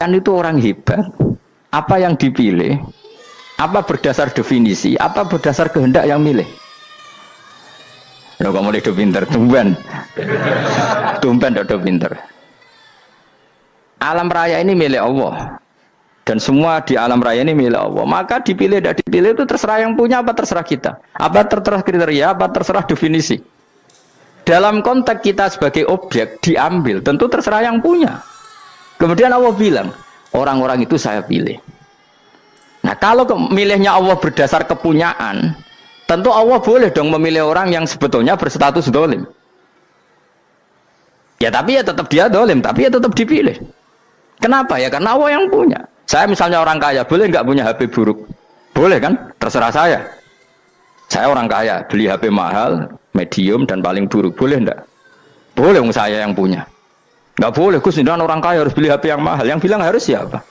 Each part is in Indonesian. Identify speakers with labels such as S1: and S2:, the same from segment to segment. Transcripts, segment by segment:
S1: dikatakan itu orang hebat, apa yang dipilih, apa berdasar definisi, apa berdasar kehendak yang milih. Ya kamu udah pinter, tumben udah pinter. Alam raya ini milik Allah. Dan semua di alam raya ini milik Allah. Maka dipilih tidak dipilih itu terserah yang punya apa terserah kita. Apa terserah kriteria, apa terserah definisi. Dalam konteks kita sebagai objek diambil, tentu terserah yang punya. Kemudian Allah bilang, orang-orang itu saya pilih. Nah kalau milihnya Allah berdasar kepunyaan, tentu Allah boleh dong memilih orang yang sebetulnya berstatus dolim. Ya tapi ya tetap dia dolim, tapi ya tetap dipilih. Kenapa ya? Karena Allah yang punya. Saya misalnya orang kaya, boleh nggak punya HP buruk? Boleh kan? Terserah saya. Saya orang kaya, beli HP mahal, medium dan paling buruk. Boleh nggak? Boleh, saya yang punya. Nggak boleh, Gus, orang kaya harus beli HP yang mahal. Yang bilang harus siapa?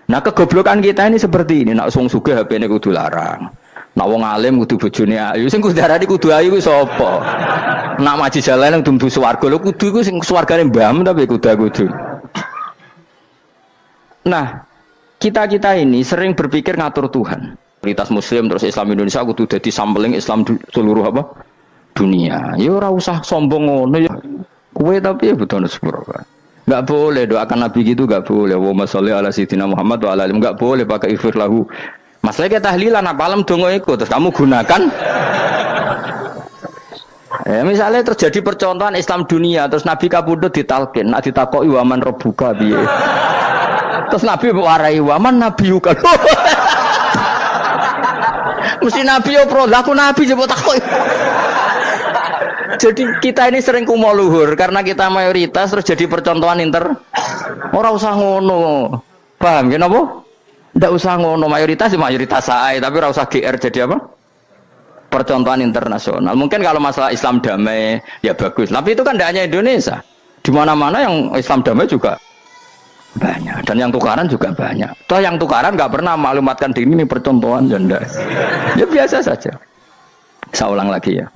S1: Nah kegoblokan kita ini seperti ini. Nak wong sugih HP ini kudu larang. Nak wong alim kudu bojone ayu. Sing kudu darani kudu ayu ku sapa? Nak maji jalan yang dumdu swarga lho kudu iku sing swargane mbam tapi kudu. Nah, kita ini sering berpikir ngatur Tuhan. Komunitas Muslim terus Islam Indonesia kudu dadi sampling Islam seluruh apa? Dunia. Ya ora usah sombong ngono ya. Kowe tapi ya betul sepuro. Enggak boleh doakan Nabi gitu enggak boleh. Allahumma sholli ala sayyidina Muhammad wa ala alihi. Enggak boleh pakai ighfir lahu. Masalah kita tahlilan apalem donga iku terus kamu gunakan. Misalnya terjadi percontohan Islam dunia terus Nabi kapundhut ditalkin, nak ditakoki waman rabbuka piye. Terus Nabi warai waman nabiyuka. Mesti Nabi yo pro, lah aku Nabi coba takut. Jadi kita ini sering kumo luhur karena kita mayoritas terus jadi percontohan ora usah ngono. Paham ya napa? Ndak usah ngono, mayoritas saya, tapi ora usah GR jadi apa? Percontohan internasional. Mungkin kalau masalah Islam damai ya bagus, tapi itu kan tidak hanya Indonesia. Di mana-mana yang Islam damai juga banyak dan yang tukaran juga banyak. Toh yang tukaran nggak pernah maklumatkan diri ini percontohan janda. Ya biasa saja. Saya ulang lagi ya.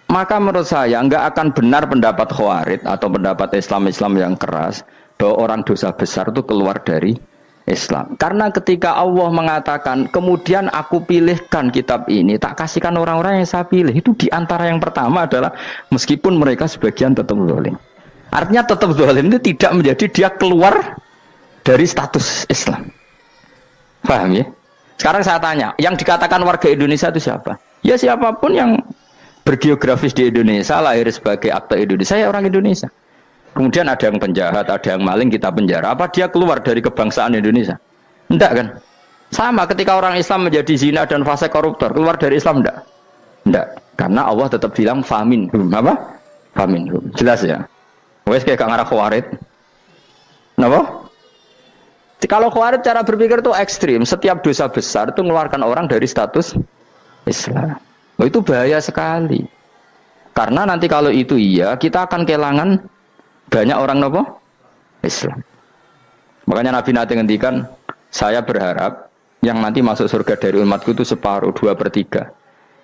S1: Maka menurut saya nggak akan benar pendapat Khawarij atau pendapat Islam yang keras bahwa orang dosa besar itu keluar dari Islam. Karena ketika Allah mengatakan kemudian aku pilihkan kitab ini tak kasihkan orang-orang yang saya pilih, itu diantara yang pertama adalah meskipun mereka sebagian tetap zalim. Artinya tetap zalim itu tidak menjadi dia keluar dari status Islam. Paham ya? Sekarang saya tanya, yang dikatakan warga Indonesia itu siapa? Ya siapapun yang bergeografis di Indonesia, lahir sebagai akte Indonesia, ya orang Indonesia. Kemudian ada yang penjahat, ada yang maling, kita penjara. Apa dia keluar dari kebangsaan Indonesia? Enggak kan? Sama ketika orang Islam menjadi zina dan fasik koruptor, keluar dari Islam enggak? Enggak. Karena Allah tetap bilang famin. Apa? Famin. Jelas ya? Wes kayak ngarah Khawarij. Kenapa? Kalau Khawarij cara berpikir itu ekstrim. Setiap dosa besar itu mengeluarkan orang dari status Islam. Oh, itu bahaya sekali. Karena nanti kalau itu iya, kita akan kehilangan banyak orang nopo Islam. Makanya Nabi nanti ngendikan, saya berharap yang nanti masuk surga dari umatku itu separuh, 2/3.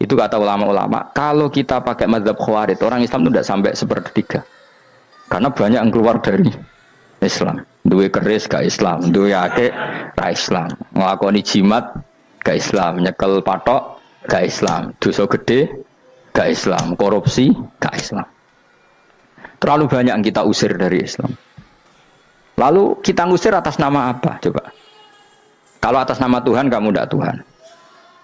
S1: Itu kata ulama-ulama. Kalau kita pakai mazhab Khawarij, orang Islam itu tidak sampai 1/3. Karena banyak yang keluar dari Islam. Duwe keris gak Islam, duwe akeh gak Islam, nglakoni jimat gak Islam, nyekel patok gak Islam, dosa gede gak Islam, korupsi gak Islam. Terlalu banyak yang kita usir dari Islam. Lalu kita ngusir atas nama apa? Coba. Kalau atas nama Tuhan, kamu tidak Tuhan.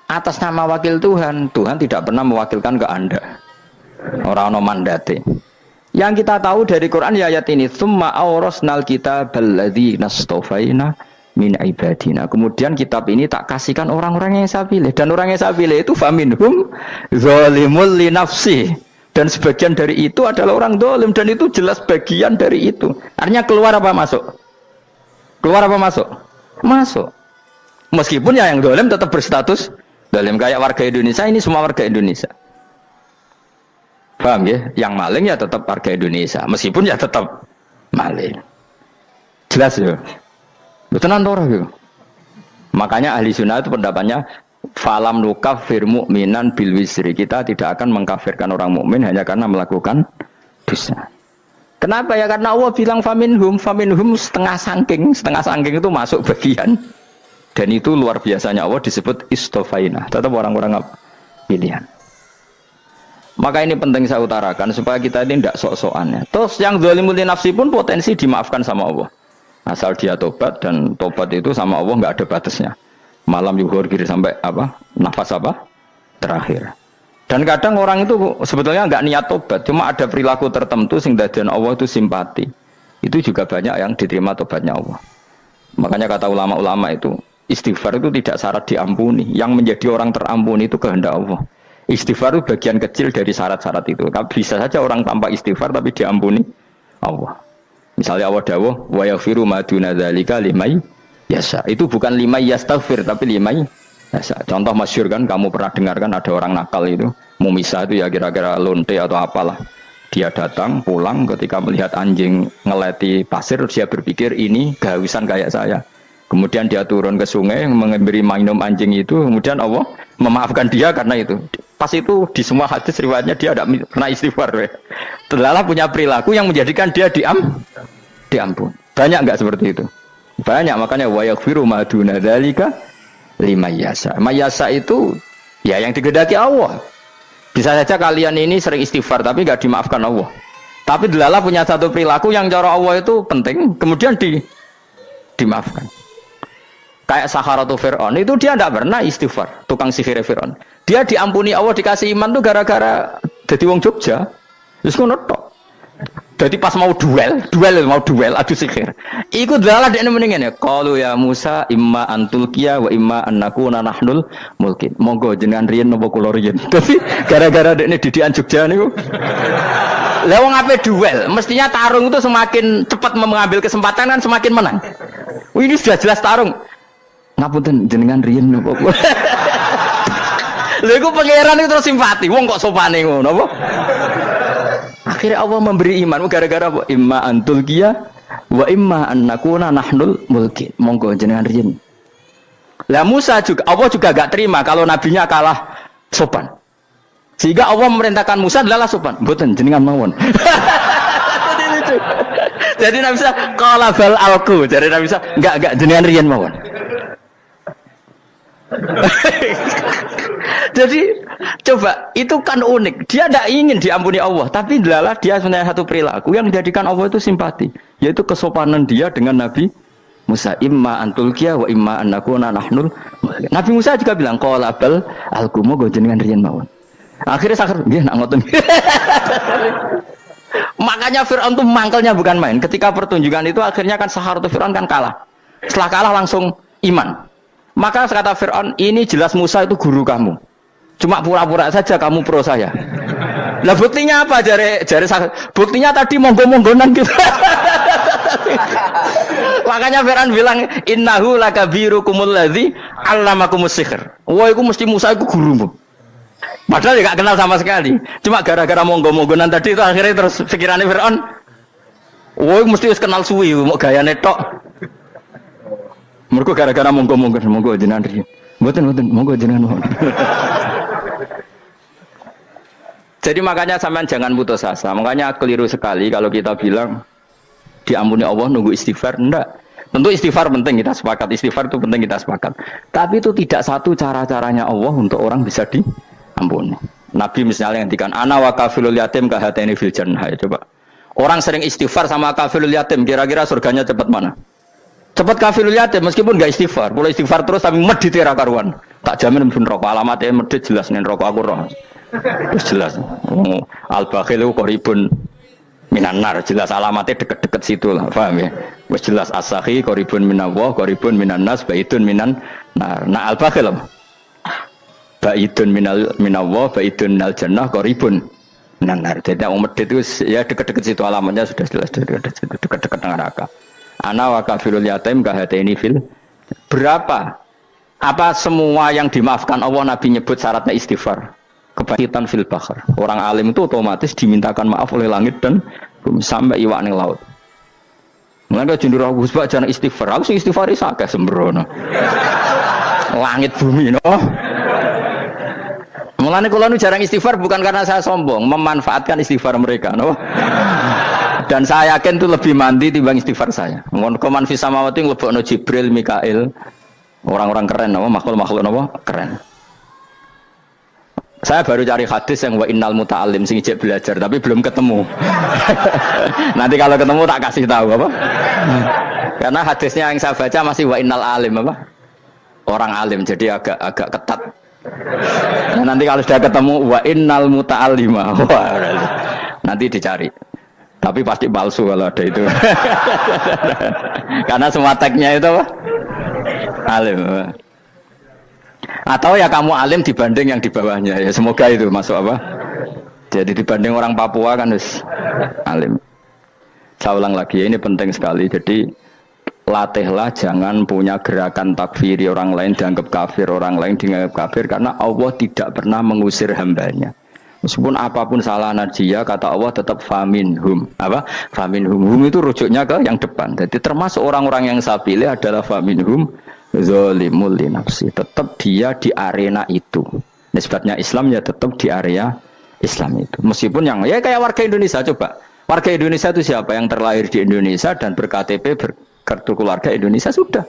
S1: Atas nama wakil Tuhan, Tuhan tidak pernah mewakilkan ke Anda. Orang-orang mandate. Yang kita tahu dari Quran ya ayat ini, tsumma awrasnal kitabal ladzina astafaina min ibadina. Kemudian kitab ini tak kasihkan orang-orang yang saya pilih, dan orang yang saya pilih itu faminhum zalimul li nafsi. Dan sebagian dari itu adalah orang zalim, dan itu jelas bagian dari itu. Artinya keluar apa masuk? Keluar apa masuk? Masuk. Meskipun ya yang zalim tetap berstatus zalim, kayak warga Indonesia, ini semua warga Indonesia. Paham ya? Yang maling ya tetap warga Indonesia, meskipun ya tetap maling. Jelas ya? Betul nanti gitu. Makanya ahli sunnah itu pendapatnya falam nukafir mu'minan bil wisri. Kita tidak akan mengkafirkan orang mukmin hanya karena melakukan dosa. Kenapa ya? Karena Allah bilang faminhum setengah sangking itu masuk bagian. Dan itu luar biasanya Allah disebut istofaina. Tetap orang-orang apa? Pilihan. Maka ini penting saya utarakan supaya kita ini tidak sok-sokan ya. Terus yang zalimul nafsi pun potensi dimaafkan sama Allah. Asal dia tobat, dan tobat itu sama Allah nggak ada batasnya. Malam yuhur kiri sampai apa? Nafas apa? Terakhir. Dan kadang orang itu sebetulnya nggak niat tobat, cuma ada perilaku tertentu sehingga dan Allah itu simpati. Itu juga banyak yang diterima tobatnya Allah. Makanya kata ulama-ulama itu, istighfar itu tidak syarat diampuni. Yang menjadi orang terampuni itu kehendak Allah. Istighfar itu bagian kecil dari syarat-syarat itu. Bisa saja orang tanpa istighfar tapi diampuni Allah. Misalnya Allah dawuh, wa yaghfiru ma duna dzalika limay yasha. Itu bukan limay yastaghfir tapi limay yasha. Contoh masyhur kan, kamu pernah dengar kan ada orang nakal itu, mumisa itu ya kira-kira lonte atau apalah. Dia datang pulang ketika melihat anjing ngeleti pasir, dia berpikir ini kehausan kayak saya. Kemudian dia turun ke sungai memberi minum anjing itu, kemudian Allah memaafkan dia karena itu. Pas itu di semua hadis riwayatnya dia tidak pernah istighfar. Terlalu punya perilaku yang menjadikan dia diampun. Banyak enggak seperti itu? Banyak, makanya wa yaghfiru ma duna dzalika liman yasha. Mayasa itu ya yang digedaki Allah. Bisa saja kalian ini sering istighfar tapi enggak dimaafkan Allah. Tapi delala punya satu perilaku yang cara Allah itu penting, kemudian dimaafkan. Kayak Saharatu Fir'aun itu dia tidak pernah istighfar, tukang sihir Fir'aun. Dia diampuni Allah, dikasih iman tuh gara-gara jadi wong Jogja. Terus ngono tok. Jadi pas mau duel adu sihir. Iku dalah dekne mendingan ya. Qalu ya Musa imma antulqiya wa imma annakuna nahnul mulkin. Monggo jenengan riyen napa kula riyen. Dadi gara-gara dekne didikan Jogja niku. Lah wong ape duel, mestinya tarung itu semakin cepat mengambil kesempatan kan semakin menang. Ini sudah jelas tarung. Ngapunten jenengan riyen napa kula. Lha iku pangeran itu terus simpati. Wong kok sopane ngono apa? Akhirnya Allah memberi iman gara-gara apa? Imma antulqiya wa imma annakuna nahnul mulkin. Monggo jenengan riyen. Lah Musa juga Allah juga enggak terima kalau nabinya kalah sopan. Sehingga Allah memerintahkan Musa adalah sopan. Mboten jenengan mawon. Jadi Nabi Musa qala bal alqu. Jadi Nabi Musa enggak jenengan riyen mawon. Jadi coba itu kan unik. Dia tidak ingin diampuni Allah, tapi adalah dia sebenarnya satu perilaku yang menjadikan Allah itu simpati, yaitu kesopanan dia dengan Nabi Musa. Imma antulqiya wa imma annakuna nahnul. Nabi Musa juga bilang qala bal alqumu go jenengan riyen mawon. Akhirnya sakar nggih nak ngoten. Makanya Firaun itu mangkelnya bukan main. Ketika pertunjukan itu akhirnya kan Saharatu Firaun kan kalah. Setelah kalah langsung iman. Maka kata Fir'aun, ini jelas Musa itu guru kamu. Cuma pura-pura saja kamu pro saya. Lah buktinya apa? Jare buktinya tadi monggo-monggonan gitu. Makanya Fir'aun bilang, innahu lakabirukumul ladzi 'allamakumus sihr. Wah, itu mesti Musa itu gurumu. Padahal dia gak kenal sama sekali. Cuma gara-gara monggo-monggonan tadi itu akhirnya terus pikirannya Fir'aun, wah, mesti harus kenal suwi, mau gayane tok. Mergo gara-gara monggo jenengan riyen. Mboten monggo jenengan mohon. Jadi makanya sampean jangan putus asa. Makanya keliru sekali kalau kita bilang diampuni Allah nunggu istighfar. Enggak. Tentu istighfar penting, kita sepakat. Istighfar itu penting, kita sepakat. Tapi itu tidak satu cara-caranya Allah untuk orang bisa diampuni. Nabi misalnya ngendikan ana wa kafilul yatim kahateni fil jannah. Coba. Orang sering istighfar sama kafilul yatim, kira-kira surganya cepat mana? Cepat kafirul yatim meskipun enggak istighfar, boleh istighfar terus tapi medit ra karuan. Tak jamin pun rokok alamatnya medit jelas nen rokok aku roh. Wis jelas. Al bakhilu qaribun minan nar, jelas alamatnya deket-deket situ lah, paham ya? Wis jelas as-sakhi qaribun minallah, qaribun minan nas, baitun minan nar. Nah al bakhil baitun minallah, baitun minal jannah, qaribun minan nar. Jadi wong medit itu ya deket-deket situ alamatnya sudah jelas deket-deket neraka. Ana wa kafirul yatim kahateni fil. Berapa? Apa semua yang dimaafkan Allah Nabi nyebut syaratnya istighfar? Kebaikan fil bahr. Orang alim itu otomatis dimintakan maaf oleh langit dan bumi sampai iwak ning laut. Mulane jendur aku sebab jangan istighfar. Aku sing istighfar iso akeh sembrono. Langit bumi no. Mulane kula nu jarang istighfar bukan karena saya sombong, memanfaatkan istighfar mereka no. Dan saya yakin itu lebih mandi timbang istighfar saya. Koman fi samawati nglebokno Jibril, Mikail. Orang-orang keren apa makhluk-makhluk apa keren. Saya baru cari hadis yang wa innal muta'allim sing ijek belajar tapi belum ketemu. Nanti kalau ketemu tak kasih tahu apa? Karena hadisnya yang saya baca masih wa innal alim apa? Orang alim jadi agak ketat. Nah, nanti kalau sudah ketemu wa innal muta'allima. Wah, nanti dicari. Tapi pasti palsu kalau ada itu. Karena semua tagnya itu apa? Alim. Atau ya kamu alim dibanding yang di bawahnya. Ya semoga itu masuk apa? Jadi dibanding orang Papua kan harus alim. Saya ulang lagi, ini penting sekali. Jadi latihlah jangan punya gerakan takfiri orang lain dianggap kafir, orang lain dianggap kafir, karena Allah tidak pernah mengusir hambanya. Meskipun apapun salah najiyah, kata Allah tetap faminhum. Apa? Faminhum. Hum itu rujuknya ke yang depan. Jadi termasuk orang-orang yang saya pilih adalah faminhum zalimul li nafsi. Tetap dia di arena itu. Nisbatnya Islam ya tetap di area Islam itu. Meskipun yang ya kayak warga Indonesia coba. Warga Indonesia itu siapa? Yang terlahir di Indonesia dan ber-KTP berkartu keluarga Indonesia sudah.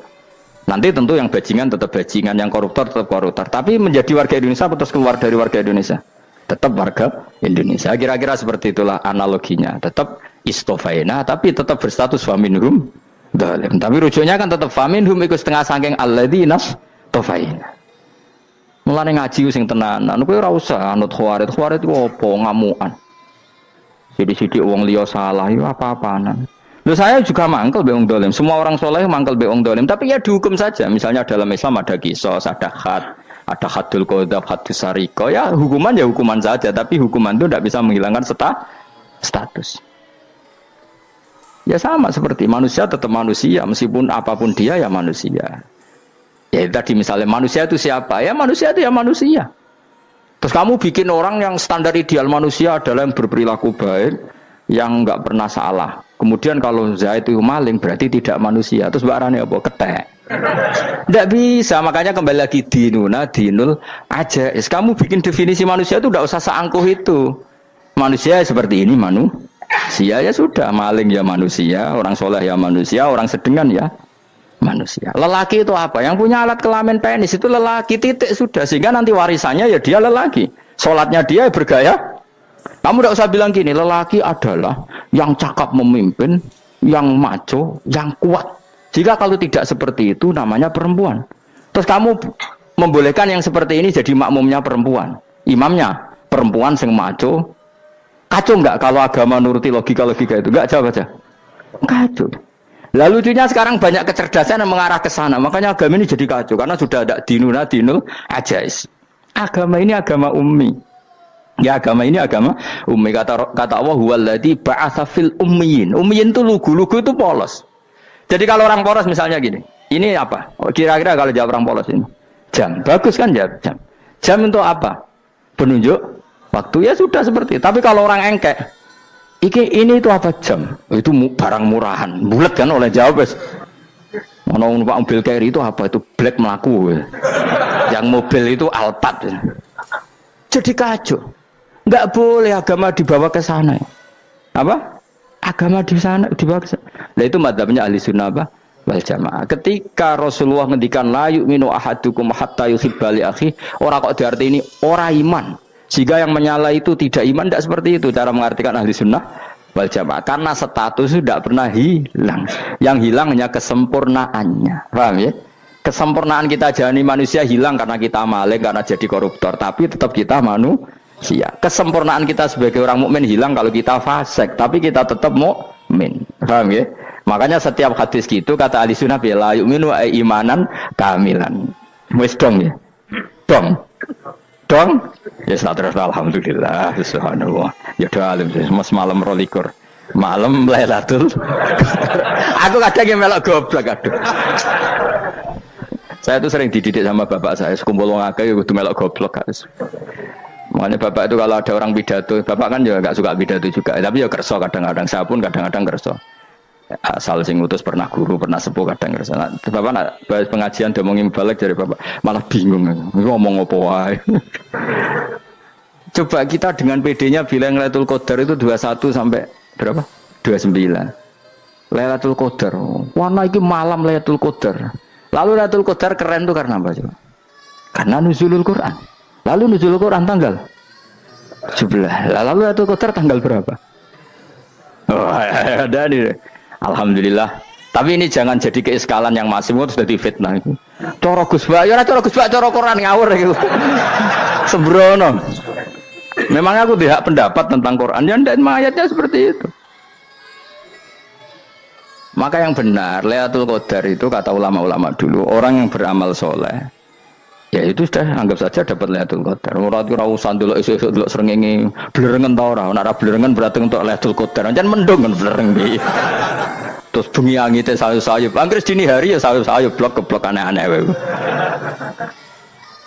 S1: Nanti tentu yang bajingan tetap bajingan, yang koruptor tetap koruptor. Tapi menjadi warga Indonesia terus keluar dari warga Indonesia. Tetap warga Indonesia. Kira-kira seperti itulah analoginya. Tetap istofaina, tapi tetap berstatus faminhum dalim. Tapi rujuknya kan tetap faminhum ikut setengah sangking alladzina tofaina. Mulane ngaji sing tenanan. Kowe ora usah anut khawarit. Khawarit itu apa? Ngamukan. Sidik-sidik wong liya salah itu apa-apaan. Loh saya juga mangkel be wong dolim. Semua orang soleh mangkel be wong dolim. Tapi ya dihukum saja. Misalnya dalam Islam ada kisos, ada had. Ada hadul qadhaf, hadus sariko, ya hukuman saja, tapi hukuman itu tidak bisa menghilangkan status. Ya sama seperti manusia tetap manusia, meskipun apapun dia ya manusia. Ya tadi misalnya manusia itu siapa? Ya manusia itu ya manusia. Terus kamu bikin orang yang standar ideal manusia adalah yang berperilaku baik, yang nggak pernah salah. Kemudian kalau Zaid itu maling berarti tidak manusia. Terus barangnya apa? Ketek. Tidak bisa, makanya kembali lagi dinul aja. Kamu bikin definisi manusia itu tidak usah seangkuh itu. Manusia seperti ini manusia ya sudah, maling ya manusia, orang soleh ya manusia, orang sedengan ya manusia. Lelaki itu apa? Yang punya alat kelamin penis itu lelaki, titik sudah. Sehingga nanti warisannya ya dia lelaki. Sholatnya dia bergaya. Kamu tidak usah bilang gini, lelaki adalah yang cakap memimpin, yang maco, yang kuat. Jika kalau tidak seperti itu namanya perempuan. Terus kamu membolehkan yang seperti ini jadi makmumnya perempuan. Imamnya perempuan sing maco. Kacau enggak kalau agama nuruti logika-logika itu? Enggak, jawab aja. Kacau. Lalu lucunya sekarang banyak kecerdasan yang mengarah ke sana. Makanya agama ini jadi kacau. Karena sudah ada dinul ajais. Agama ini agama ummi. Ya agama ini agama ummi. Kata Allah huwallazi ba'atsa fil ummiyin. Ummiyin itu lugu itu polos. Jadi kalau orang polos misalnya gini, ini apa? Kira-kira kalau jawab orang polos ini, jam. Bagus kan jawab jam. Jam untuk apa? Penunjuk waktu ya sudah seperti itu. Tapi kalau orang engkek, ini itu apa jam? Itu barang murahan. Bulat kan oleh jawab. Mau numpak mobil carry itu apa? Itu black melaku. Yang mobil itu Alphard. Jadi kacau. Nggak boleh agama dibawa ke sana. Apa? Agama di sana dibawa ke sana. Nah itu madzhabnya ahli sunnah apa? Wal jamaah. Ketika Rasulullah ngendikan la yu'minu ahadukum hatta yuhibba li akhi, ora kok diarti ini ora iman. Jika yang menyala itu tidak iman, tidak seperti itu cara mengartikan ahli sunnah wal jamaah. Karena status itu tidak pernah hilang. Yang hilang hanya kesempurnaannya. Paham ya? Kesempurnaan kita jadi manusia hilang karena kita maling, karena jadi koruptor. Tapi tetap kita manusia. Kesempurnaan kita sebagai orang mukmin hilang kalau kita fasik, tapi kita tetap mukmin. Paham ya? Makanya setiap hadis gitu kata ahli sunnah la yu'minu imanan kamilan. Wis dong ya. Dong. Ya terus alhamdulillah subhanallah. Ya doa alim mas malam rolikur. Malam Lailatul. Aku kadang yang melok goblok aduh. Saya tuh sering dididik sama bapak saya, sekumpul wong akeh ya kudu melok goblok guys. Makanya bapak itu kalau ada orang pidato, bapak kan juga nggak suka pidato juga, tapi ya kerso kadang-kadang, saya pun kadang-kadang kerso. Asal sing ngutus pernah guru, pernah sepuh kadang kerso. Nah, bapak nak bahas pengajian ngomongin balik dari bapak, malah bingung, ngomong apa wae. Coba kita dengan PD-nya bilang Lailatul Qadar itu 21 sampai berapa? 29. Lailatul Qadar. Warna iki malam Lailatul Qadar. Lalu Lailatul Qadar keren tuh karena apa coba? Karena nuzulul Quran. Lalu nuzulul Quran tanggal 17. Lalu Lailatul Qadar tanggal berapa? Oh, ada nih. Alhamdulillah. Tapi ini jangan jadi keiskalan yang masih sudah difitnah itu. Coro Gus Bak, ya coro Gus Bak, coro Quran ngawur gitu. Sembrono. Memang aku tidak pendapat tentang Quran, ya dan ayatnya seperti itu. Maka yang benar, Lailatul Qadar itu kata ulama-ulama dulu, orang yang beramal soleh, ya itu sudah anggap saja dapat Lailatul Qadar. Ora usah ndelok esuk-esuk ndelok srengenge blerengen ta ora. Nek ora blerengen berarti untuk Lailatul Qadar. Jan mendung kan blereng iki. Terus bengi angite sayup-sayup. Anggere dini hari ya sayup-sayup blok-blok aneh-aneh wae.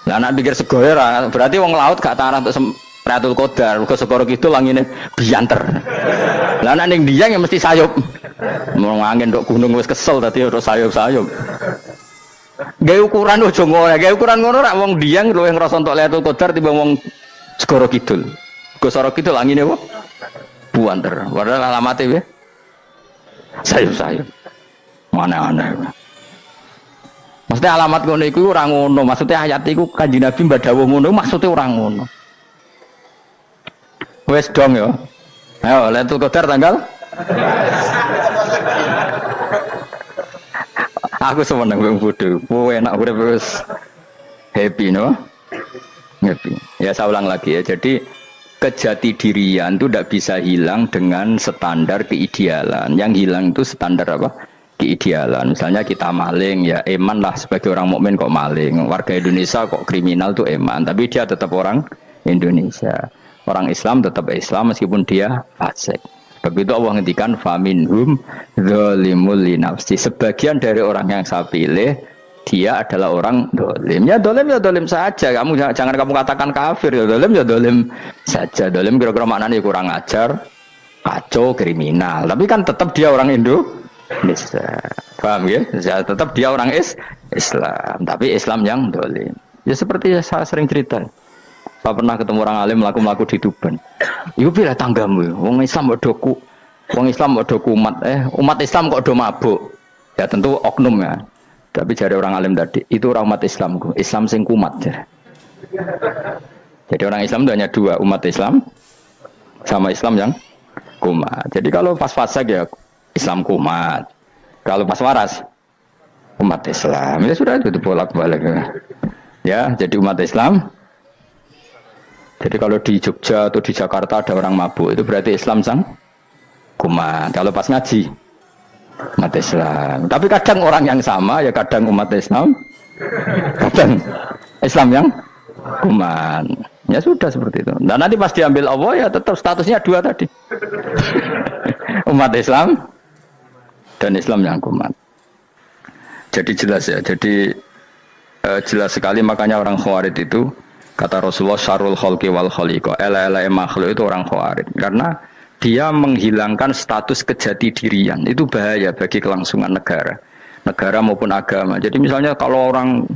S1: Lah nek pikir sego ora, berarti wong laut gak tarah untuk Lailatul Qadar. Mergo segoro kidul langine bianter. Lah nek ning Dieng ya mesti sayup. Mau angin ndok gunung wis kesel dadi ora sayup-sayup. Gawe ukuran ojo ngono, gawe ukuran ngono rak wong Dieng luwih ngrasa entuk Lailatul Qadar timbang wong segoro kidul. Segoro kidul angine apa? Buanter. Padahal alamate piye? Sayup-sayup. Mana-mana. Maksudnya alamat ngono iku ora ngono, maksudnya ayat iku Kanjeng Nabi mbadhawuh ngono, maksudnya ora ngono. Wes dong ya. Ayo Lailatul Qadar tanggal. Aku seneng wong bodho. Oh enak urip wis happy no. Happy. Ya saya ulang lagi ya. Jadi kejati dirian itu tidak bisa hilang dengan standar keidealan. Yang hilang itu standar apa? Keidealan. Misalnya kita maling, ya eman lah sebagai orang mukmin kok maling. Warga Indonesia kok kriminal tuh eman, tapi dia tetap orang Indonesia. Orang Islam tetap Islam meskipun dia fasik. Begitu Allah ngendikan faminhum zalimul linafsi. Sebagian dari orang yang saya pilih dia adalah orang dolim. Ya dolim saja. Kamu jangan kamu katakan kafir. Ya dolim saja. Dolim kira-kira maknanya kurang ajar, kacau, kriminal. Tapi kan tetap dia orang Indonesia. Paham ya? Ya tetap dia orang Islam. Tapi Islam yang dolim. Ya seperti saya sering cerita. Saya pernah ketemu orang alim melaku-melaku di Tuban. Iku pilih tanggamu. Wong Islam kok doku. Wong Islam kok doku umat. Umat Islam kok do mabuk. Ya tentu oknum ya. Tapi jadi orang alim tadi, itu orang umat Islam, Islam sing kumat. Jadi orang Islam itu hanya dua, umat Islam sama Islam yang kumat. Jadi kalau pas fasik ya Islam kumat. Kalau pas waras umat Islam. Ya sudah itu bolak-balik. Ya, jadi umat Islam. Jadi kalau di Jogja atau di Jakarta ada orang mabuk, itu berarti Islam sang kumat. Kalau pas ngaji umat Islam. Tapi kadang orang yang sama ya kadang umat Islam, kadang Islam yang kuman. Ya sudah seperti itu. Dan nanti pas diambil Allah ya tetap statusnya dua tadi. Umat Islam dan Islam yang kuman. Jadi jelas ya. Jadi jelas sekali makanya orang Khawarij itu kata Rasulullah syarrul khalqi wal khaliqa. Ela-ela makhluk itu orang Khawarij karena dia menghilangkan status kejati dirian. Itu bahaya bagi kelangsungan negara maupun agama. Jadi misalnya kalau orang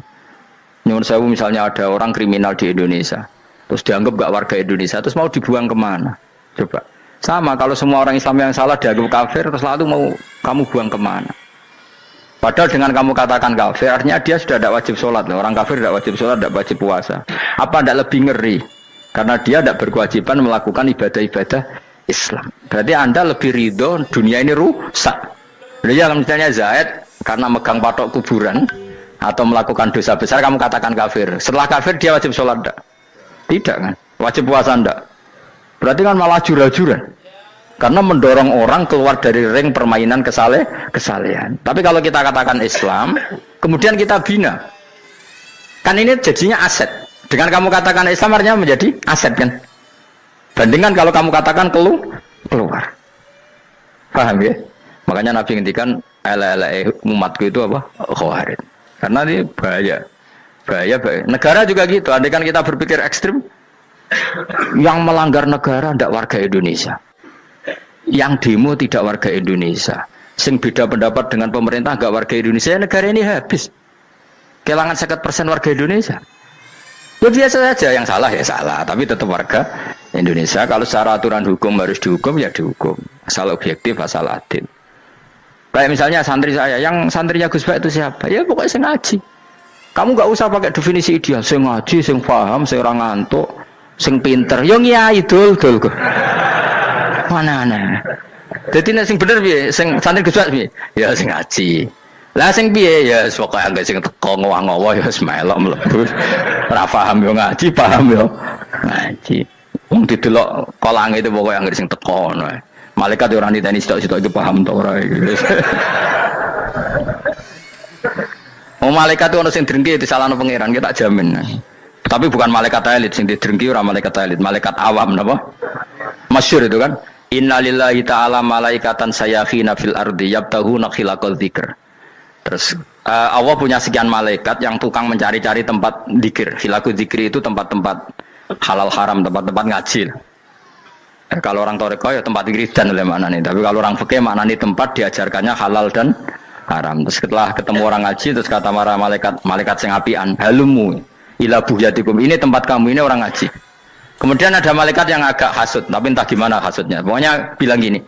S1: nyuwun sewu misalnya ada orang kriminal di Indonesia, terus dianggap gak warga Indonesia, terus mau dibuang kemana? Coba. Sama kalau semua orang Islam yang salah dianggap kafir, terus lalu mau kamu buang kemana? Padahal dengan kamu katakan kafir, artinya dia sudah tidak wajib sholat. Orang kafir tidak wajib sholat, tidak wajib puasa. Apa tidak lebih ngeri? Karena dia tidak berkewajiban melakukan ibadah-ibadah Islam. Berarti Anda lebih ridho dunia ini rusak. Ya misalnya Zaid karena megang patok kuburan atau melakukan dosa besar kamu katakan kafir. Setelah kafir dia wajib sholat enggak? Tidak kan? Wajib puasa enggak? Berarti kan malah jura-juran. Karena mendorong orang keluar dari ring permainan kesalehan. Tapi kalau kita katakan Islam, kemudian kita bina. Kan ini jadinya aset. Dengan kamu katakan Islam artinya menjadi aset kan? Bandingkan kalau kamu katakan keluar. Paham ya? Makanya Nabi ngendikan ala-ala umatku itu apa? Khawarij. Karena ini bahaya. Bahaya. Negara juga gitu. Andai kan kita berpikir ekstrim, yang melanggar negara tidak warga Indonesia. Yang demo tidak warga Indonesia. Sing beda pendapat dengan pemerintah enggak warga Indonesia, negara ini habis. Kehilangan 50% warga Indonesia. Ya biasa saja, yang salah ya salah, tapi tetap warga Indonesia. Kalau secara aturan hukum harus dihukum ya dihukum. Asal objektif, asal adil. Kayak misalnya santri saya, yang santrinya Gus Bak itu siapa? Ya pokoknya sing ngaji. Kamu nggak usah pakai definisi ideal. Sing ngaji, sing paham, sing ora ngantuk, sing pinter. Yo ngiyai dul kok. Mana. Jadi nek sing bener piye? Sing santri Gus Bak piye? Ya sing ngaji. Lah sing piye ya pokoke anggere sing teko ngowah-ngowah ya wis melok mlebu. Ora paham yo ngaji, paham yo ngaji. Wong didelok kolange itu pokoke anggere sing teko ngono. Malaikat ora niteni sitok-sitok iki paham to ora iki. Oh malaikat itu ono sing drengki disalahno pangeran kita jamin. Tapi bukan malaikat elit sing didrengki ora malaikat elit, malaikat awam napa? Masyhur itu kan. Innalillahi ta'ala malaikatan sayakhina fil ardi yabtaghuna khilaqal dzikr. Terus Allah punya sekian malaikat yang tukang mencari-cari tempat dzikir. Khilaqul dzikri itu tempat-tempat halal haram, tempat-tempat ngaji. Kalau orang toreko ya tempat wiridan oleh mana nih. Tapi kalau orang fikih mana nih tempat diajarkannya halal dan haram. Terus setelah ketemu orang ngaji terus kata para malaikat sing apian, halumu ila buhyatikum. Ini tempat kamu, ini orang ngaji. Kemudian ada malaikat yang agak hasud, tapi entah gimana hasudnya. Pokoknya bilang gini,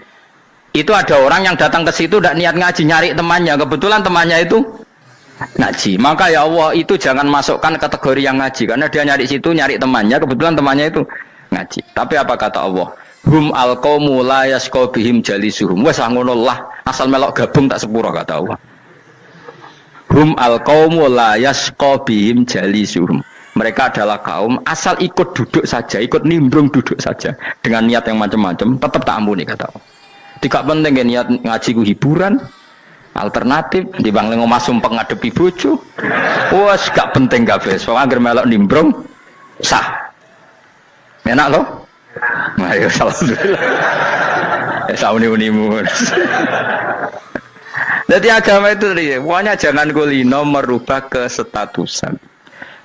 S1: itu ada orang yang datang ke situ tidak niat ngaji, nyari temannya. Kebetulan temannya itu ngaji. Maka ya Allah itu jangan masukkan kategori yang ngaji, karena dia nyari situ nyari temannya. Kebetulan temannya itu ngaji. Tapi apa kata Allah? Hum alqaumu la yasqa bihim jalisuhum. Wes ngono lah, asal melok gabung tak sepuro kata Allah. Hum alqaumu la yasqa bihim jalisuhum. Mereka adalah kaum asal ikut duduk saja, ikut nimbrung duduk saja dengan niat yang macam-macam, tetap tak ampuni kata Allah. Tidak penting ya niat ngaji ku hiburan, alternatif dibang lengo masum pengadepi bojo. Wes gak penting kabeh. Soale anggere melok nimbrung sah. Enak loh. Ayo alhamdulillah. Sauni-unimu. Jadi agama itu pokoknya jangan kulino merubah kestatusan.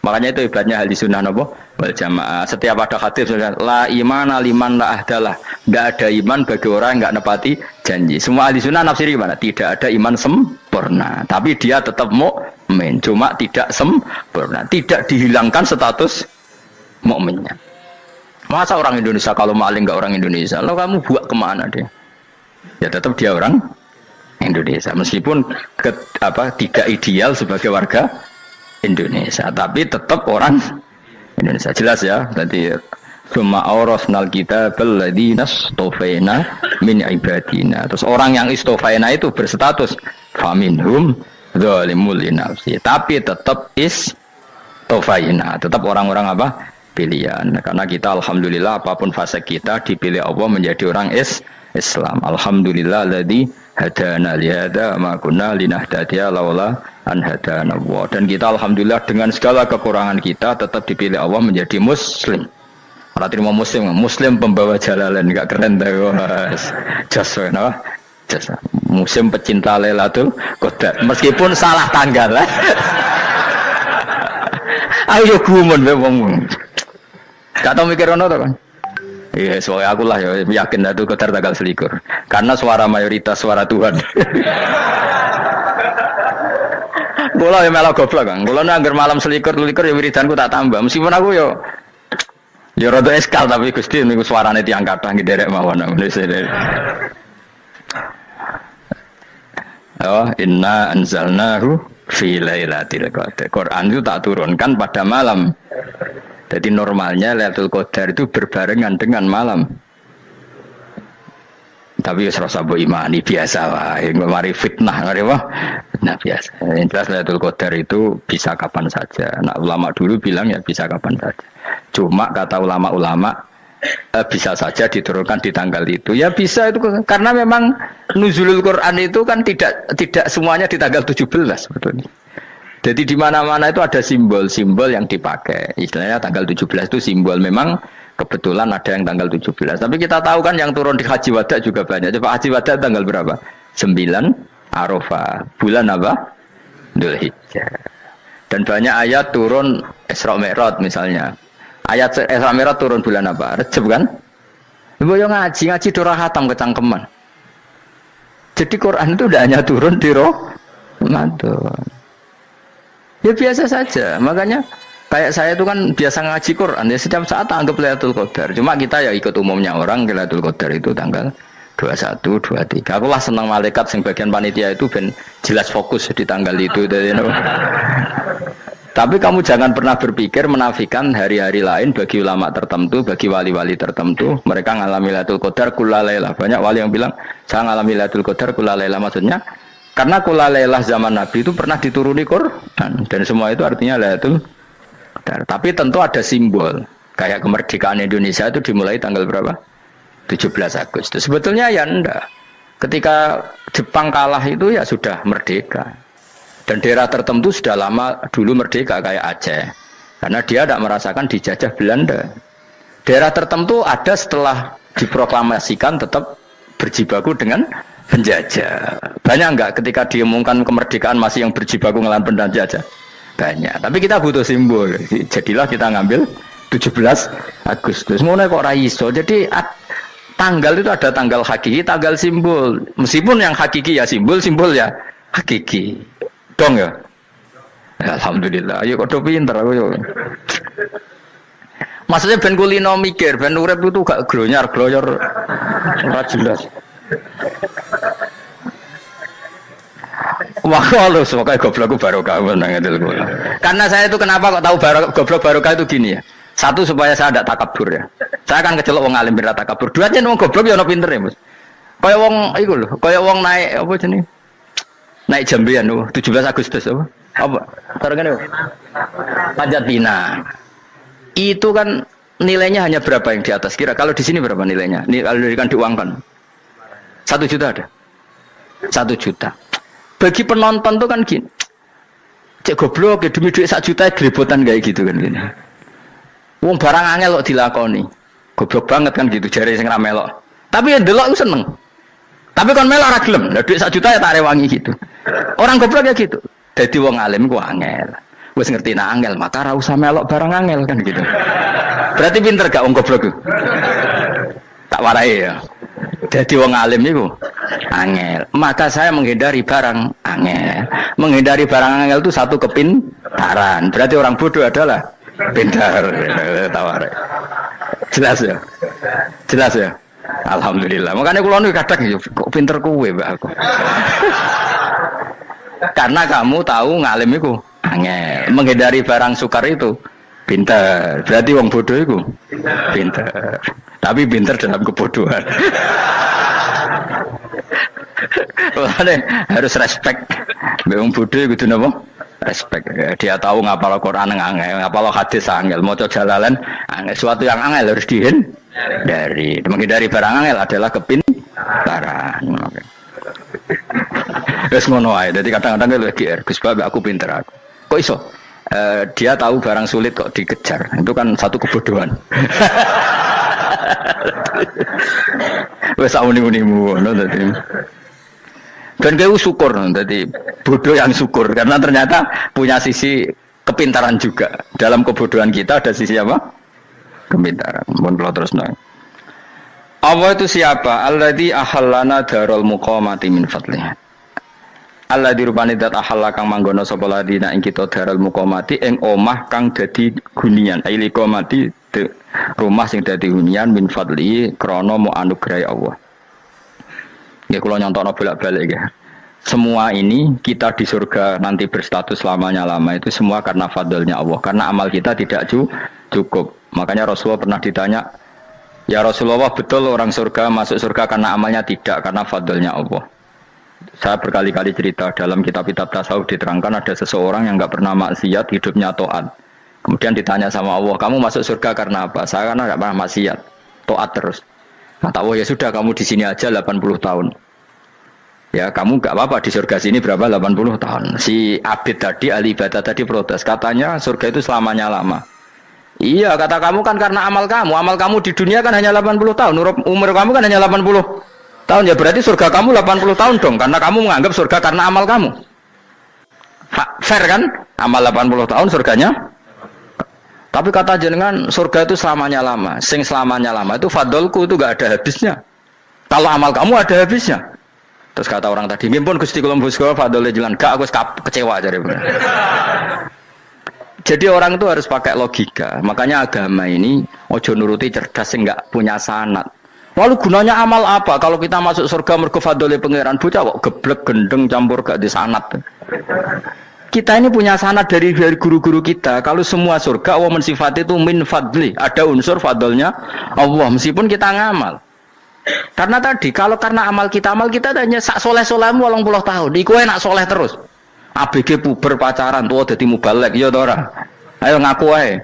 S1: Makanya itu ibaratnya ahli sunnah napa wal jamaah. Setiap ada hadis la iman liman la ahdalah. Enggak ada iman bagi orang yang enggak nepati janji. Semua ahli sunnah nafsiri mana? Tidak ada iman sempurna, tapi dia tetap mukmin, cuma tidak sempurna. Tidak dihilangkan status mukminnya. Masa orang Indonesia kalau maling enggak orang Indonesia? Lalu kamu buat kemana dia? Ya tetap dia orang Indonesia meskipun tidak ideal sebagai warga Indonesia, tapi tetap orang Indonesia. Jelas ya. Tadi summa awrasnal kitabal ladzina istofaina min ibadina. Terus orang yang istofaina itu berstatus faminhum zalimul linafsi, tapi tetap istofaina, tetap orang-orang apa? Pilihan. Karena kita alhamdulillah apapun fase kita dipilih Allah menjadi orang Islam. Alhamdulillah alladzi hadana lihada ma kunna linahtadiya laula an hadana Allah. Dan kita alhamdulillah dengan segala kekurangan kita tetap dipilih Allah menjadi muslim. Ora terima muslim pembawa jalalan, enggak keren ta Mas. Jasa napa? Jasa. Muslim pecinta Lailatul Qadar. Meskipun salah tanggal. Ayo gumun wae wong. Gak tau mikir ono to kan? Iya, soalnya aku lah ya yakin itu Qadar tanggal 21. Karena suara mayoritas suara Tuhan. Kula ya melok goblok kan. Kula nek malam 21 ya wiridanku tak tambah. Meskipun aku ya rada eskal tapi Gusti niku suarane tiyang kathah nderek mawon. Oh, inna anzalnahu fi lailatul qadar. Quran itu tak turunkan pada malam. Jadi normalnya Lailatul Qadar itu berbarengan dengan malam. Tapi wis rasa mbok imani biasa wae, mari fitnah ngare wah. Nah biasa. Yang jelas Lailatul Qadar itu bisa kapan saja. Nah ulama dulu bilang ya bisa kapan saja. Cuma kata ulama-ulama bisa saja diturunkan di tanggal itu. Ya bisa itu karena memang nuzulul Quran itu kan tidak semuanya di tanggal 17 sebetulnya. Jadi di mana-mana itu ada simbol-simbol yang dipakai. Istilahnya tanggal 17 itu simbol memang kebetulan ada yang tanggal 17. Tapi kita tahu kan yang turun di Haji Wada juga banyak. Coba Haji Wada tanggal berapa? 9 Arafah. Bulan apa? Dzulhijjah. Dan banyak ayat turun Isra Mi'raj misalnya. Ayat Isra Mi'raj turun bulan apa? Rejab kan? Ibu yang ngaji dora khatam kecangkeman. Jadi Quran itu tidak hanya turun di Ramadan. Ya biasa saja. Makanya Kayak saya itu kan biasa ngaji Quran ya setiap saat anggap Lailatul Qadar. Cuma kita ya ikut umumnya orang Lailatul Qadar itu tanggal 21, 23. Aku lah senang malaikat sing bagian panitia itu ben jelas fokus di tanggal itu. Tapi kamu jangan pernah berpikir menafikan hari-hari lain bagi ulama tertentu, bagi wali-wali tertentu. Mereka ngalami Lailatul Qadar kulalailah. Banyak wali yang bilang saya ngalami Lailatul Qadar kulalailah, maksudnya karena kulalailah zaman Nabi itu pernah dituruni Quran dan semua itu artinya Lailatul Qadar. Tapi tentu ada simbol. Kayak kemerdekaan Indonesia itu dimulai tanggal berapa? 17 Agustus. Sebetulnya ya enggak. Ketika Jepang kalah itu ya sudah merdeka. Dan daerah tertentu sudah lama dulu merdeka kayak Aceh. Karena dia tidak merasakan dijajah Belanda. Daerah tertentu ada setelah diproklamasikan tetap berjibaku dengan penjajah. Banyak enggak ketika diumumkan kemerdekaan masih yang berjibaku ngelawan penjajah? Banyak. Tapi kita butuh simbol. Jadilah kita ngambil 17 Agustus. Mulai kok raiso. Jadi tanggal itu ada tanggal hakiki, tanggal simbol. Meskipun yang hakiki ya simbol, simbol ya hakiki. Dong ya? Ya alhamdulillah. Ayo kok pinter aku yo. Maksudnya ben kulino mikir, ben urip itu gak glonyar-glonyor ora jelas. Wah, lu semoga goblokku barokah nang ngedel kula. Karena saya itu kenapa kok tahu goblok barokah itu gini ya. Satu supaya saya tidak takabur ya. Saya akan kecelok wong alim berat takabur. Dua aja wong goblok ya ono pinter ya, Mas. Kaya wong iku lho, kaya wong naik apa jenenge? Naik jambian lho, 17 Agustus apa? Apa? Tarengane. Panjat Pinang. Itu kan nilainya hanya berapa yang di atas? Kira kalau di sini berapa nilainya? Kalau diberikan diuangkan. 1 juta ada. 1 juta. Bagi penonton tuh kan gini. Cek goblok ya demi duit 1 juta grebotan kayak gitu kan gini. Wong barang angel kok dilakoni. Goblok banget kan gitu jare sing ra melok. Tapi ya ndelok ku seneng. Tapi kon melok ora gelem. Lah duit 1 juta ya tak rewangi gitu. Orang goblok ya gitu. Dadi wong alim ku angel. Wis ngerti nak angel maka ora usah melok barang angel kan gitu. Berarti pinter gak wong goblok ku? Tak warai ya. Dadi wong alim niku angel. Maka saya menghindari barang angel. Menghindari barang angel itu satu kepintaran. Berarti orang bodoh adalah pintar. Tawarai. Jelas ya? Jelas ya? Alhamdulillah. Makanya kula niku kadang kok pinter kowe, Mbak aku. Karena kamu tahu ngalim iku angel. Menghindari barang sukar itu pintar. Berarti wong bodoh iku pintar. Tapi pintar dalam kebodohan. Makanya harus respect. Wong bodoh kudu napa? Respect. Dia tahu ngapal Quran angel, ngapal hadis angel, maca jalalan angel. Suatu yang angel harus dihindari. Menghindari barang angel adalah kepintaran. Wes ngono ae. Dadi kadang-kadang lho GR, Gus Bab aku pinter aku. Kok iso? Dia tahu barang sulit kok dikejar. Itu kan satu kebodohan. Wes uni-unimu ngono dadi. Dan kau syukur, jadi bodoh yang syukur karena ternyata punya sisi kepintaran juga. Dalam kebodohan kita ada sisi apa? Kepintaran. Mohon kalau terus nang. Allah itu siapa? Alladzi ahallana darul muqamati min fadlih. Alladzi rupane dat ahalla kang manggono sapa ladina ing kita darul muqamati ing omah kang dadi hunian. Aili qamati rumah sing dadi hunian min fadli krana mu anugerah Allah. Ya kalau nyontokno bolak-balik ya. Semua ini kita di surga nanti berstatus lamanya-lama itu semua karena fadlnya Allah. Karena amal kita tidak cukup. Makanya Rasulullah pernah ditanya, ya Rasulullah betul orang surga masuk surga karena amalnya tidak, karena fadlnya Allah. Saya berkali-kali cerita dalam kitab-kitab tasawuf diterangkan ada seseorang yang enggak pernah maksiat, hidupnya taat. Kemudian ditanya sama Allah, kamu masuk surga karena apa? Saya karena enggak pernah maksiat, taat terus. Kata Allah, ya sudah kamu di sini aja 80 tahun. Ya kamu gak apa-apa di surga sini berapa 80 tahun. Si Abid tadi, ahli ibadah tadi protes. Katanya surga itu selamanya lama. Iya kata kamu kan karena amal kamu. Amal kamu di dunia kan hanya 80 tahun. Umur kamu kan hanya 80 tahun. Ya berarti surga kamu 80 tahun dong. Karena kamu menganggap surga karena amal kamu. Fair kan? Amal 80 tahun surganya. Tapi kata jenengan surga itu selamanya lama. Sing selamanya lama itu fadolku itu gak ada habisnya. Kalau amal kamu ada habisnya. Terus kata orang tadi, "Ngimpun Gusti kula mbusga fadole jalan." Gak aku kecewa jare. Jadi orang itu harus pakai logika. Makanya agama ini ojo nuruti cerdas sing enggak punya sanad. Lalu gunanya amal apa? Kalau kita masuk surga mergo fadhole pangeran, bocah kok geblek gendeng campur gak di sanad. Kita ini punya sanad dari guru-guru kita. Kalau semua surga wa mensifat itu min fadli, ada unsur fadlnya Allah meskipun kita ngamal. Karena tadi kalau karena amal kita hanya sak soleh-solehmu 80 tahun. Iku enak soleh terus. ABG puber pacaran tua dadi mubalek ya ta ora? Ayo ngaku ae.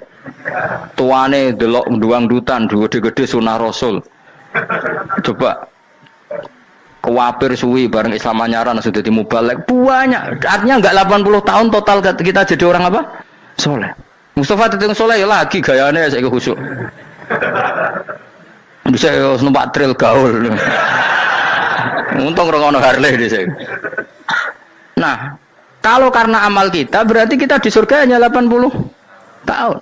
S1: Tuane delok nduang-dutan gede-gede sunah Rasul. Coba kewapir suwi bareng Islam anyaran sudah dadi mubalek banyak. Artinya enggak 80 tahun total kita jadi orang apa? Soleh. Mustafa teteng soleh ya lagi gayane saiki khusuk. Bisa numpak trail gaul. Untung ora ono Harley dhisik. Nah, kalau karena amal kita berarti kita di surga hanya 80 tahun.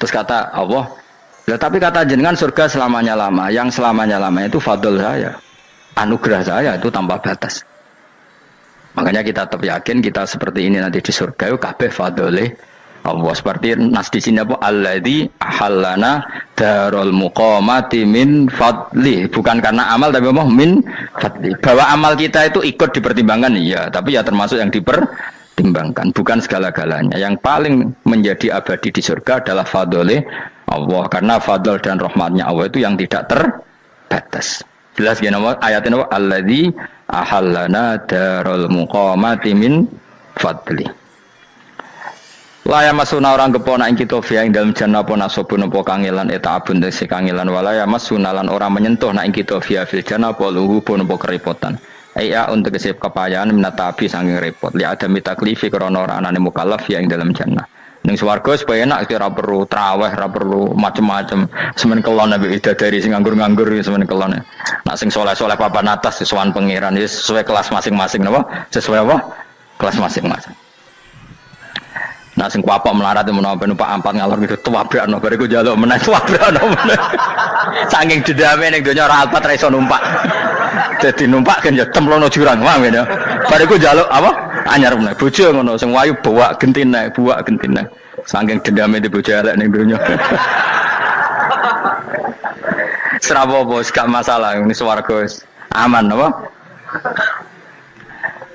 S1: Terus kata Allah, ya, tapi kata jenengan surga selamanya lama. Yang selamanya lama itu fadl saya. Anugerah saya itu tanpa batas. Makanya kita tetap yakin kita seperti ini nanti di surga itu kabeh fadlile Allah. Seperti nas di sini apa? Alladzi ahallana darul muqamati min fadli. Bukan karena amal tapi apa? Min fadli. Bahwa amal kita itu ikut dipertimbangkan iya, tapi ya termasuk yang dipertimbangkan, bukan segala-galanya. Yang paling menjadi abadi di surga adalah fadlile Allah, karena fadl dan rahmatnya Allah itu yang tidak terbatas. Jelas gini ayatnya apa? Alladzi ahallana darul muqamati min fadli. Laya masuna orang kepona ing kita via ing dalam jannah pona sobun apa kangelan eta abun desi kangelan walaya masuna lan orang menyentuh na ing kita via fil jannah apa luhu pun apa kerepotan. Iya untuk kesip kepayaan menatapi saking repot. Li ada mitaklifi krana ora anane mukallaf via ing dalam jannah. Ning swarga supaya enak ora perlu traweh, ora perlu macem-macem. Semen kelon nabi dari sing nganggur-nganggur semen kelon. Nak sing soleh-soleh papan atas sesuai pangeran sesuai kelas masing-masing napa? Sesuai apa? Kelas masing-masing. Nah sing kuapok melarat menawa numpak ampat ngalor gitu tuwabrakno bariku njaluk meneh tuwabrakno meneh. Saking dendame ning donya ora alpat ra iso numpak. Dadi numpak kan ya cemplungno jurang wae ya. Bariku njaluk apa? Anyar meneh. Bojo ngono sing wayu buak gentine. Saking dendame di bojo elek ning donya. Serapo bos gak masalah ini swarga aman apa?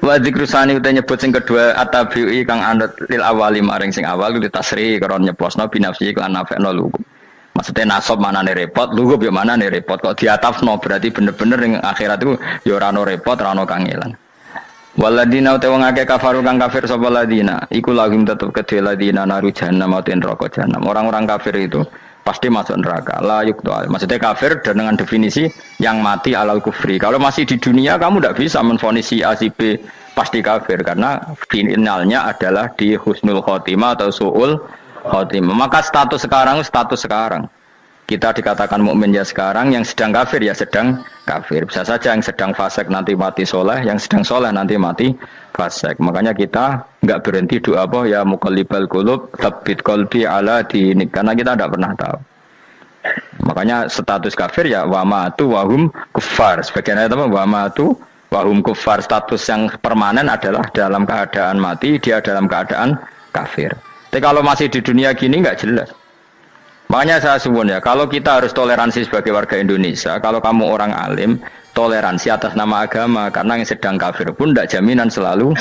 S1: Wa dzikrusani uta nyebut sing kedua atabi'i kang anut lil awali maring sing awal li tasri karo nyeplosno binafsi lan nafekno lugu. Maksudnya nasab manane repot, lugu yo manane repot kok diatafno berarti bener-bener ning akhirat iku yo ora ono repot, ora ono kangelan. Waladina uta wong akeh kafaru kang kafir sapa ladina, iku lagim tetep kedhe ladina naru jahannam mauten neraka jahannam. Orang-orang kafir itu pasti masuk neraka. La yuqtal. Maksudnya kafir dengan definisi yang mati alal kufri. Kalau masih di dunia kamu tidak bisa menvonis si A si B pasti kafir karena finalnya adalah di husnul khotimah atau suul khotimah. Maka status sekarang. Kita dikatakan mukmin ya sekarang, yang sedang kafir ya sedang kafir. Bisa saja yang sedang fasik nanti mati soleh, yang sedang soleh nanti mati fasik. Makanya kita enggak berhenti doa apa ya muqallibal qulub tsabbit qalbi ala dinik, karena kita tidak pernah tahu. Makanya status kafir ya wa matu wa hum kuffar. Sebagian ayat apa wa matu wa hum kuffar, status yang permanen adalah dalam keadaan mati, dia dalam keadaan kafir. Tapi kalau masih di dunia gini enggak jelas. Makanya saya suwun ya, kalau kita harus toleransi sebagai warga Indonesia, kalau kamu orang alim, toleransi atas nama agama, karena yang sedang kafir pun tidak jaminan selalu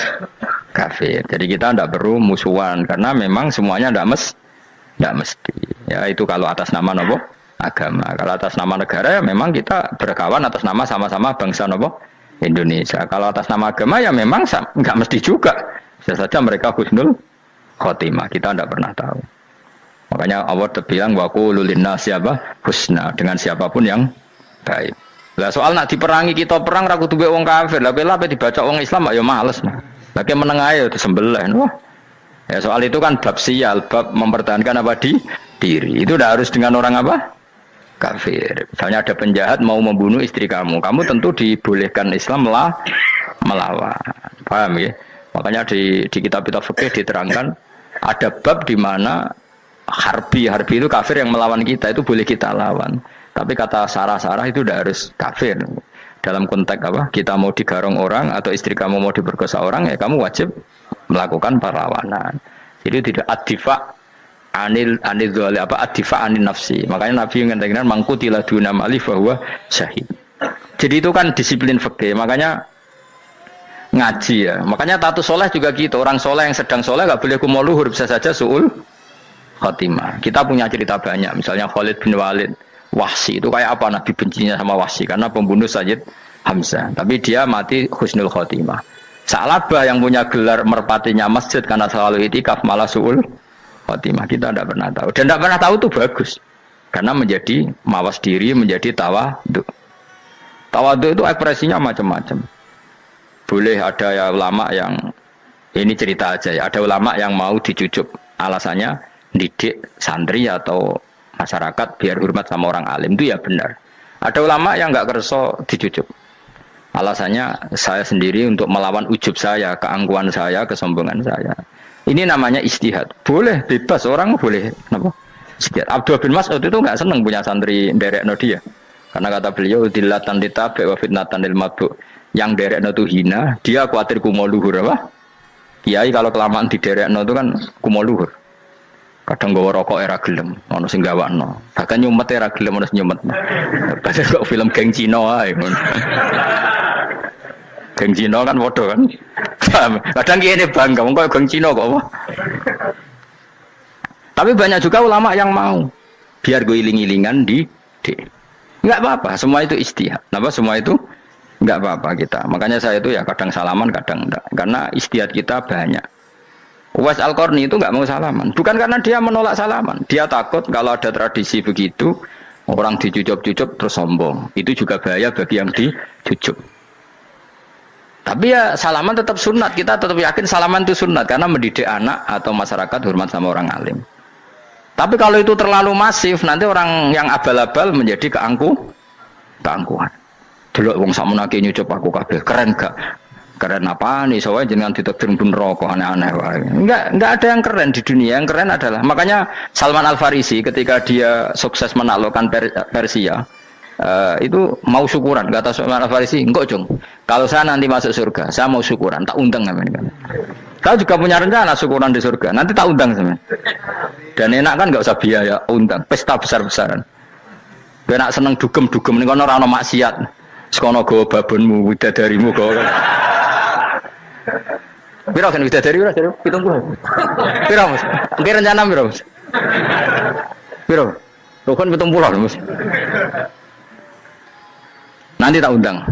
S1: kafir. Jadi kita tidak perlu musuhan, karena memang semuanya tidak mesti. Ya itu kalau atas nama nopo agama. Kalau atas nama negara ya memang kita berkawan atas nama sama-sama bangsa nopo Indonesia. Kalau atas nama agama ya memang nggak mesti juga. Bisa saja mereka husnul khotimah, kita tidak pernah tahu. Makanya Allah terbilang wa qulu linnas siapa husna, dengan siapapun yang baik. Lah soal nak diperangi kita perang ra kudu wong kafir. Lah ape dibaca wong Islam ya males. Lah ke meneng ae disembelih. Wah. Ya soal itu kan bab sial, bab mempertahankan apa diri. Itu udah harus dengan orang apa? Kafir. Misalnya ada penjahat mau membunuh istri kamu tentu dibolehkan Islam melawan. Paham ya? Makanya di kitab-kitab fikih diterangkan ada bab di mana harbi itu kafir yang melawan kita itu boleh kita lawan. Tapi kata sarah-sarah itu udah harus kafir. Dalam konteks apa? Kita mau digarong orang atau istri kamu mau diperkosa orang ya kamu wajib melakukan perlawanan. Itu tidak adifa anil dzali apa adifa anin nafsi. Makanya Nabi mengatakan mangkutila duna mali bahwa syahid. Jadi itu kan disiplin fikih. Makanya ngaji ya. Makanya tatus soleh juga gitu. Orang soleh yang sedang soleh nggak boleh kumal luhur, bisa saja suul khotimah. Kita punya cerita banyak. Misalnya Khalid bin Walid, Wahsy itu kayak apa Nabi bencinya sama Wahsy karena pembunuh Sayyid Hamzah. Tapi dia mati husnul khotimah. Sa'labah yang punya gelar merpatinya masjid karena selalu itikaf malah suul khotimah. Kita tidak pernah tahu. Dan tidak pernah tahu itu bagus. Karena menjadi mawas diri, menjadi tawadhu. Tawadhu itu ekspresinya macam-macam. Boleh ada ya ulama yang ini cerita aja ya. Ada ulama yang mau dicucuk. Alasannya didik santri atau masyarakat biar hormat sama orang alim, itu ya benar. Ada ulama yang nggak kerso dicucuk. Alasannya saya sendiri untuk melawan ujub saya, keangkuhan saya, kesombongan saya. Ini namanya istihad. Boleh, bebas, orang boleh. Kenapa? Istihad. Abdullah bin Mas'ud itu nggak senang punya santri derekno dia. Karena kata beliau, dilatan ditabe wa fitnatan lil mabuk. Yang derekno itu hina, dia khawatir kumo luhur apa? Kiai kalau kelamaan di derekno itu kan kumo luhur. Kadang gawa rokok era gelem, ono sing gawakno. Bahkan nyumet era gelem ono nyumet. Padahal kok film geng Cina ae. Geng Cina kan bodoh kan. Kadang kene bangga wong kok geng Cina kok apa. Tapi banyak juga ulama yang mau biar gue iling-ilingan di enggak apa-apa, semua itu istihad. Kenapa semua itu enggak apa-apa kita. Makanya saya itu ya kadang salaman, kadang enggak. Karena istihad kita banyak. Uwais Al-Qarni itu enggak mau salaman. Bukan karena dia menolak salaman. Dia takut kalau ada tradisi begitu, orang dicucup-cucup terus sombong. Itu juga bahaya bagi yang dicucup. Tapi ya salaman tetap sunat. Kita tetap yakin salaman itu sunat. Karena mendidik anak atau masyarakat hormat sama orang alim. Tapi kalau itu terlalu masif, nanti orang yang abal-abal menjadi keangkuhan. Delok wong sakmenake nyucup aku kabeh, keren gak? Keren apa nih? Soalnya jenengan ditakdir pun rokok aneh-aneh. Enggak ada yang keren di dunia. Yang keren adalah makanya Salman Al Farisi ketika dia sukses menaklukkan Persia, itu mau syukuran. Kata Salman Al Farisi, enggak Jong. Kalau saya nanti masuk surga, saya mau syukuran, tak undang namanya. Kau juga punya rencana syukuran di surga, nanti tak undang sama. Dan enak kan enggak usah biaya undang, pesta besar-besaran. Enak seneng dugem-dugem ning kono ora ono maksiat. Sekono go babonmu, widadarimu go. Piro kan widadari ora jare 70. Piro Mas? Engke rencana piro Mas? Piro? Rukun 70 Mas. Nanti tak undang.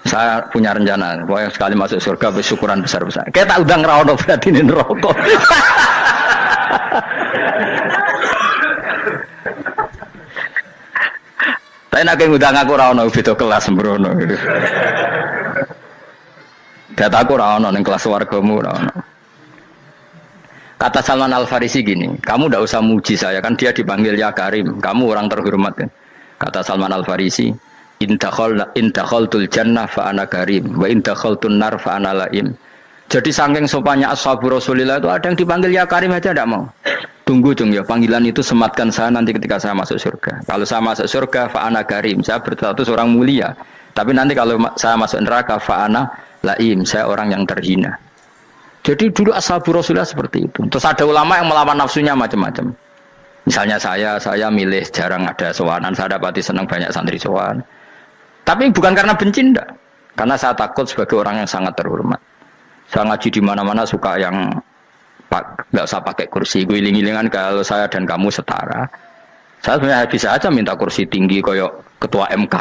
S1: Saya punya rencana, pokoknya sekali masuk surga bersyukuran besar-besar. Kayak tak undang ra ono berarti ning neraka. Tapi nak ngundang aku ra ono beda kelas sembrono. Data aku ra ono ning kelas wargamu ra ono. Kata Salman Al Farisi gini, kamu ndak usah muji saya kan dia dipanggil ya Karim, kamu orang terhormat kan. Kata Salman Al Farisi, in dakhaltul jannah fa ana karim wa in dakhaltun nar fa ana laim. Jadi saking sopannya ashabu Rasulillah itu ada yang dipanggil ya Karim aja enggak mau. Tunggu dong ya, panggilan itu sematkan saya nanti ketika saya masuk surga. Kalau saya masuk surga fa ana karim, saya berstatus orang mulia. Tapi nanti kalau saya masuk neraka fa ana laim, saya orang yang terhina. Jadi dulu ashabu Rasulillah seperti itu. Terus ada ulama yang melawan nafsunya macam-macam. Misalnya saya milih jarang ada sowanan, saya dapati senang banyak santri sowan. Tapi bukan karena benci enggak. Karena saya takut sebagai orang yang sangat terhormat. Saya ngaji di mana-mana suka yang enggak usah pakai kursi, guling-gilingan kalau saya dan kamu setara. Saya sebenarnya bisa aja minta kursi tinggi koyok ketua MK.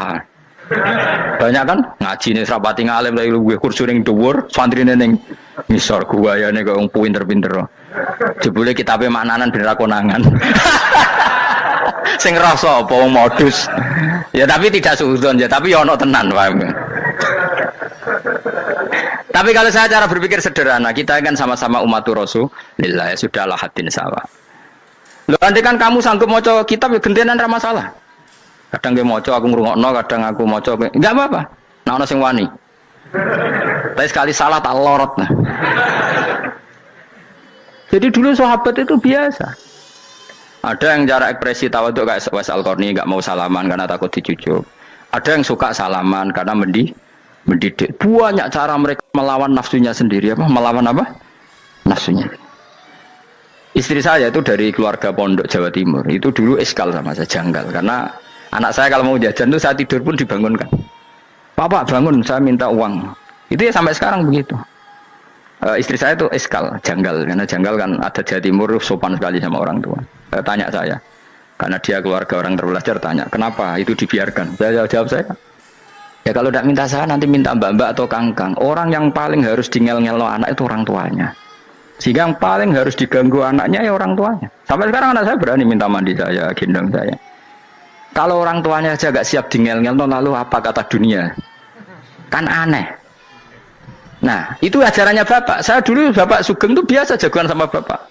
S1: Banyak kan ngaji nih serapati ngalim dari gue kursi ning dhuwur, santri ning ngisor guayane kok wong pinter-pinter. Jebule kitabe maknanan ben ra konangan. Sing rasa apa wong modus. Ya tapi tidak suudzon ya, tapi ya ono tenan paham. Tapi kalau saya cara berpikir sederhana, kita kan sama-sama umatur Rasulillah, ya sudahlah hadin sawa. Loh nanti kan kamu sanggup maca kitab ya gentenan ra masalah. Kadang dia moco aku ngrungokno, kadang aku moco enggak apa-apa. Nah ono sing wani. Tapi sekali salah tak lorot nah. Jadi dulu sahabat itu biasa. Ada yang cara ekspresi tawadhu kayak Uwais Al-Qarni enggak mau salaman karena takut dicucuk. Ada yang suka salaman karena mendidik. Banyak cara mereka melawan nafsunya sendiri apa? Melawan apa? nafsunya. Istri saya itu dari keluarga pondok Jawa Timur. Itu dulu eskal sama saya, janggal. Karena anak saya kalau mau jajan itu saya tidur pun dibangunkan. Pak bangun, saya minta uang. Itu ya sampai sekarang begitu. Istri saya itu eskal, janggal. Karena janggal kan ada Jawa Timur sopan sekali sama orang tua. Tanya saya. Karena dia keluarga orang terpelajar, tanya, kenapa itu dibiarkan? Saya jawab saya. Ya kalau tidak minta saya, nanti minta mbak-mbak atau kangkang. Orang yang paling harus ngel-ngelo anak itu orang tuanya. Sehingga yang paling harus diganggu anaknya ya orang tuanya. Sampai sekarang anak saya berani minta mandi saya, gendong saya. Kalau orang tuanya aja gak siap ngel-ngel, lalu apa kata dunia? Kan aneh. Nah, itu ajarannya bapak. Saya dulu bapak Sugeng itu biasa jagoan sama bapak.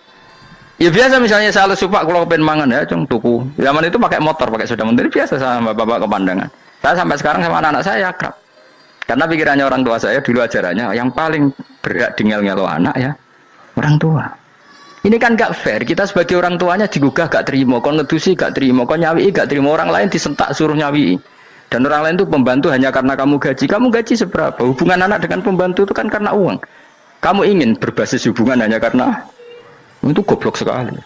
S1: Ya biasa misalnya saya lesu pak kalau pengen mangan ya cung tuku. Zaman itu pakai motor, pakai sepeda motor biasa sama bapak kepandangan. Saya sampai sekarang sama anak-anak saya akrab. Karena pikirannya orang tua saya dulu ajarannya yang paling berat ngel-ngelo anak ya orang tua. Ini kan gak fair. Kita sebagai orang tuanya digugah gak terima, kon ngedusi gak terima, kon nyawi gak terima, orang lain disentak suruh nyawi. Dan orang lain itu pembantu hanya karena kamu gaji. Kamu gaji seberapa? Hubungan anak dengan pembantu itu kan karena uang. Kamu ingin berbasis hubungan hanya karena itu goblok sekali.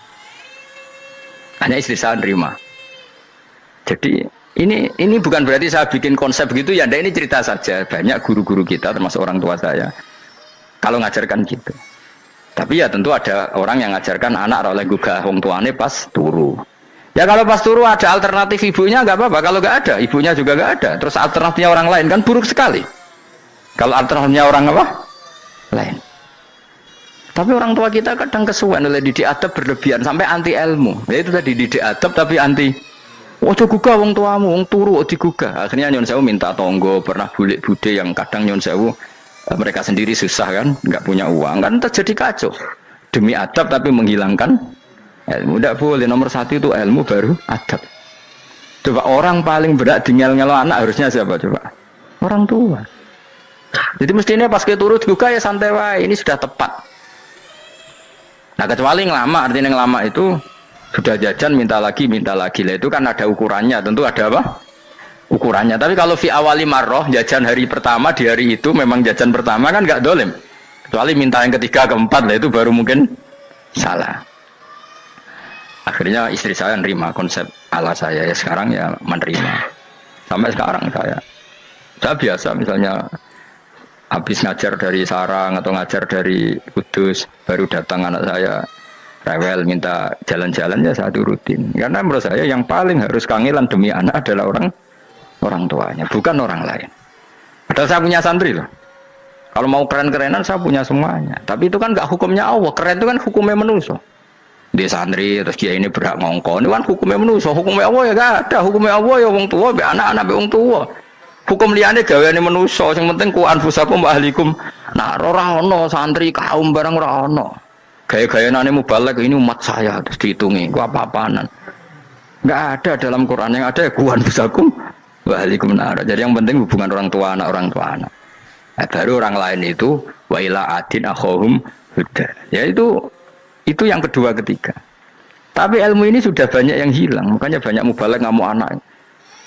S1: Hanya istri saya nerima. Jadi ini bukan berarti saya bikin konsep begitu ya. Ini cerita saja. Banyak guru-guru kita termasuk orang tua saya kalau ngajarkan gitu. Tapi ya tentu ada orang yang ngajarkan anak oleh gugah wong tuane pas turu. Ya kalau pas turu ada alternatif ibunya nggak apa-apa. Kalau nggak ada ibunya juga nggak ada. Terus alternatifnya orang lain kan buruk sekali. Kalau alternatifnya orang apa? Lain. Tapi orang tua kita kadang kesuwen oleh didik adab berlebihan sampai anti ilmu. Ya itu tadi didik adab tapi anti. Ojo gugah wong tuamu, wong turu digugah. Akhirnya nyon sewu minta tonggo, pernah bulik bude yang kadang nyon sewu mereka sendiri susah kan, nggak punya uang kan terjadi kacau. Demi adab tapi menghilangkan ilmu. Tidak boleh, nomor satu itu ilmu baru adab. Coba orang paling berat ngel-ngelo anak harusnya siapa coba? Orang tua. Jadi mestinya pas ke turu digugah ya santai wae, ini sudah tepat. Nah kecuali ngelama, artinya ngelama itu sudah jajan minta lagi lah itu kan ada ukurannya, tentu ada apa? Ukurannya. Tapi kalau fi awali marroh jajan hari pertama di hari itu memang jajan pertama kan nggak dolim. Kecuali minta yang ketiga keempat lah itu baru mungkin salah. Akhirnya istri saya nerima konsep ala saya ya sekarang ya menerima. Sampai sekarang saya biasa misalnya habis ngajar dari Sarang atau ngajar dari Kudus baru datang anak saya rewel minta jalan-jalan ya saya turutin karena menurut saya yang paling harus kangelan demi anak adalah orang tuanya bukan orang lain. Padahal saya punya santri loh, kalau mau keren-kerenan saya punya semuanya, tapi itu kan gak hukumnya Allah. Keren itu kan hukumnya manusia. Dia santri terus dia ini berhak ngongkon itu kan hukumnya manusia. Hukumnya Allah ya gak ada. Hukumnya Allah ya wong tua be anak-anak be wong tua. Hukum liane gaweane manusa, sing penting ku anfusakum wa ahlikum. Nah, ora ono santri kaum barang ora ono. Gaya-gayanane mubalek ini umat saya terus dihitungi, ku apa-apaanan. Enggak ada dalam Quran, yang ada ya ku anfusakum wa ahlikum nar. Jadi yang penting hubungan orang tua anak. Nah, baru orang lain itu wa ila adin akhahum huda. Ya itu yang kedua ketiga. Tapi ilmu ini sudah banyak yang hilang, makanya banyak mubalek ngamuk anak.